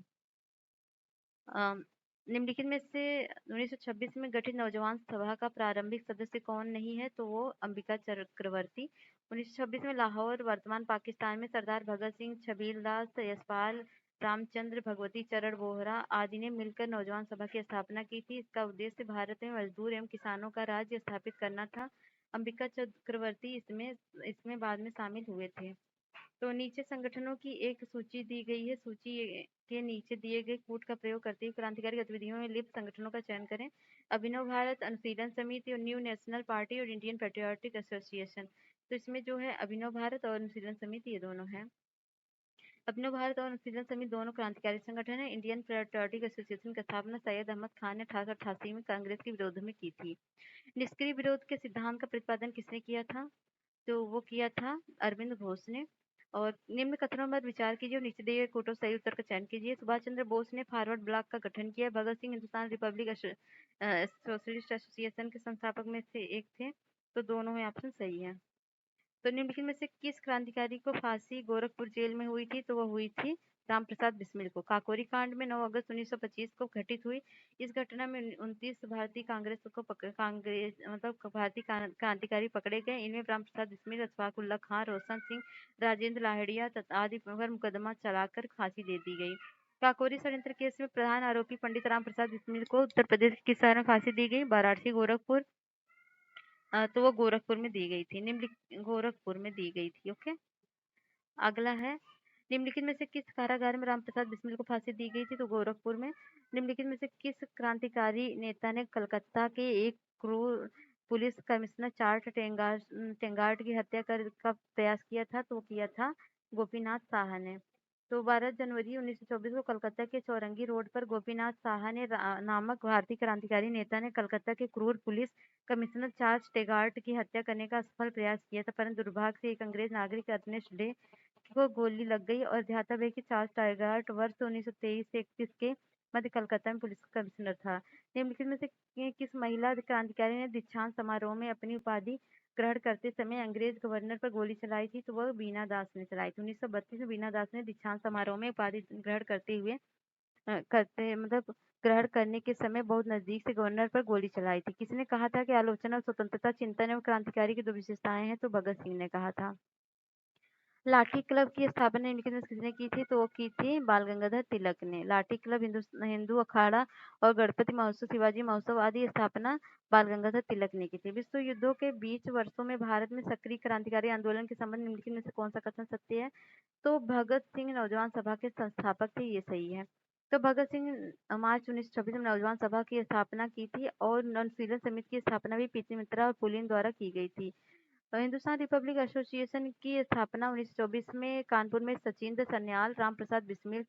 निम्नलिखित में से 1926 में गठित नौजवान सभा का प्रारंभिक सदस्य कौन नहीं है? तो वो अंबिका चक्रवर्ती। 1926 में लाहौर वर्तमान पाकिस्तान में सरदार भगत सिंह, छबील दास, यशपाल रामचंद्र, भगवती चरण बोहरा आदि ने मिलकर नौजवान सभा की स्थापना की थी। इसका उद्देश्य भारत में मजदूर एवं किसानों का राज्य स्थापित करना था। अंबिका चक्रवर्ती इसमें बाद में शामिल हुए थे। तो नीचे संगठनों की एक सूची दी गई है। सूची के नीचे दिए गए कूट का प्रयोग करते हुए क्रांतिकारी गतिविधियों में लिप्त संगठनों का चयन करें। अभिनव भारत, अनुशीलन समिति और न्यू नेशनल पार्टी और इंडियन पेट्रियाटिक एसोसिएशन। तो इसमें जो है अभिनव भारत और अनुशीलन समिति ये दोनों हैं। अभिनव भारत और अनुशीलन समिति दोनों क्रांतिकारी संगठन है। इंडियन पेट्रियाटिक एसोसिएशन की स्थापना सैयद अहमद खान ने 1888 में कांग्रेस के विरोध में की थी। निष्क्रिय विरोध के सिद्धांत का प्रतिपादन किसने किया था? तो वो किया था अरविंद घोष ने। और निम्न कथनों पर विचार कीजिए और नीचे दिए गए कोटों सही उत्तर का चयन कीजिए। सुभाष चंद्र बोस ने फॉरवर्ड ब्लॉक का गठन किया। Bhagat Singh Hindustan Republic Socialist Association के संस्थापक में से एक थे। तो दोनों में ऑप्शन सही है। तो निम्नलिखित में से किस क्रांतिकारी को फांसी गोरखपुर जेल में हुई थी? तो वह हुई थी रामप्रसाद बिस्मिल को। काकोरी कांड में 9 अगस्त 1925 को घटित हुई। इस घटना में 29 भारतीय भारतीय क्रांतिकारी पकड़े गए। इनमें रामप्रसाद बिस्मिल, अशफाक उल्ला खान, रोशन सिंह, राजेंद्र लाहिड़िया आदि पर मुकदमा चलाकर फांसी दे दी गई। काकोरी षड्यंत्र केस में प्रधान आरोपी पंडित रामप्रसाद बिस्मिल को उत्तर प्रदेश के किस शहर में फांसी दी गई? वाराणसी, गोरखपुर। तो वो गोरखपुर में दी गई थी। गोरखपुर में दी गई थी। ओके, अगला है निम्नलिखित में से किस कारागार में रामप्रसाद बिस्मिल को फांसी दी गई थी? तो गोरखपुर में। निम्नलिखित में से किस क्रांतिकारी नेता ने कलकत्ता के एक क्रूर पुलिस कमिश्नर चार्ल्स टेंगार्ड की हत्या का प्रयास किया था? तो किया था गोपीनाथ साहा ने। तो 12 जनवरी 1924 को कलकत्ता के चौरंगी रोड पर गोपीनाथ साहा ने नामक भारतीय क्रांतिकारी नेता ने कलकत्ता के क्रूर पुलिस कमिश्नर चार्ल्स टेगार्ट की हत्या करने का असफल प्रयास किया था। परंतु दुर्भाग्य से एक अंग्रेज नागरिक अर्नेस्ट डे को गोली लग गई और ध्यातव्य कि चार्ल्स टेगार्ट वर्ष 1923 से 31 के मध्य कलकत्ता में पुलिस कमिश्नर था। निम्नलिखित में से किस महिला क्रांतिकारी ने दीक्षांत समारोह में अपनी उपाधि ग्रहण करते समय अंग्रेज गवर्नर पर गोली चलाई थी? तो वह बीना दास ने चलाई थी। 1932 में बीना दास ने दीक्षांत समारोह में उपाधि ग्रहण ग्रहण करने के समय बहुत नजदीक से गवर्नर पर गोली चलाई थी। किसने कहा था कि आलोचना और स्वतंत्रता चिंतन एवं क्रांतिकारी की दो विशेषताएं हैं? तो भगत सिंह ने कहा था। लाठी क्लब की स्थापना निम्नलिखित में किसने की थी? तो वो की थी बाल गंगाधर तिलक ने। लाठी क्लब हिंदू अखाड़ा और गणपति महोत्सव, शिवाजी महोत्सव आदि स्थापना बाल गंगाधर तिलक ने की थी। विश्व युद्धों के बीच वर्षों में भारत में सक्रिय क्रांतिकारी आंदोलन के संबंध निम्नलिखित में से कौन सा कथन सत्य है? तो भगत सिंह नौजवान सभा के संस्थापक थे। ये सही है। तो भगत सिंह मार्च 1926 में नौजवान सभा की स्थापना की थी और अनुशीलन समिति की स्थापना भी पीसी मित्रा और पुलिन द्वारा की गई थी। हिंदुस्तान रिपब्लिक एसोसिएशन की स्थापना 1924 में कानपुर में सचिंद्र सन्याल, राम प्रसाद बिस्मिल,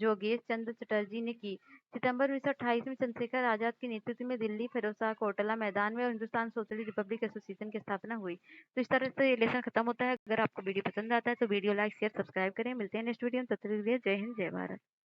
जोगेश चंद्र चटर्जी ने की। सितंबर 1928 में चंद्रशेखर आजाद के नेतृत्व में दिल्ली फिरोजशाह कोटला मैदान में हिंदुस्तान सोशलिस्ट रिपब्लिक एसोसिएशन की स्थापना हुई। तो इस तरह से ये लेसन खत्म होता है। अगर आपको वीडियो पसंद आता है तो वीडियो लाइक शेयर सब्सक्राइब करें। मिलते हैं नेक्स्ट वीडियो में, तब तक के लिए जय हिंद जय भारत।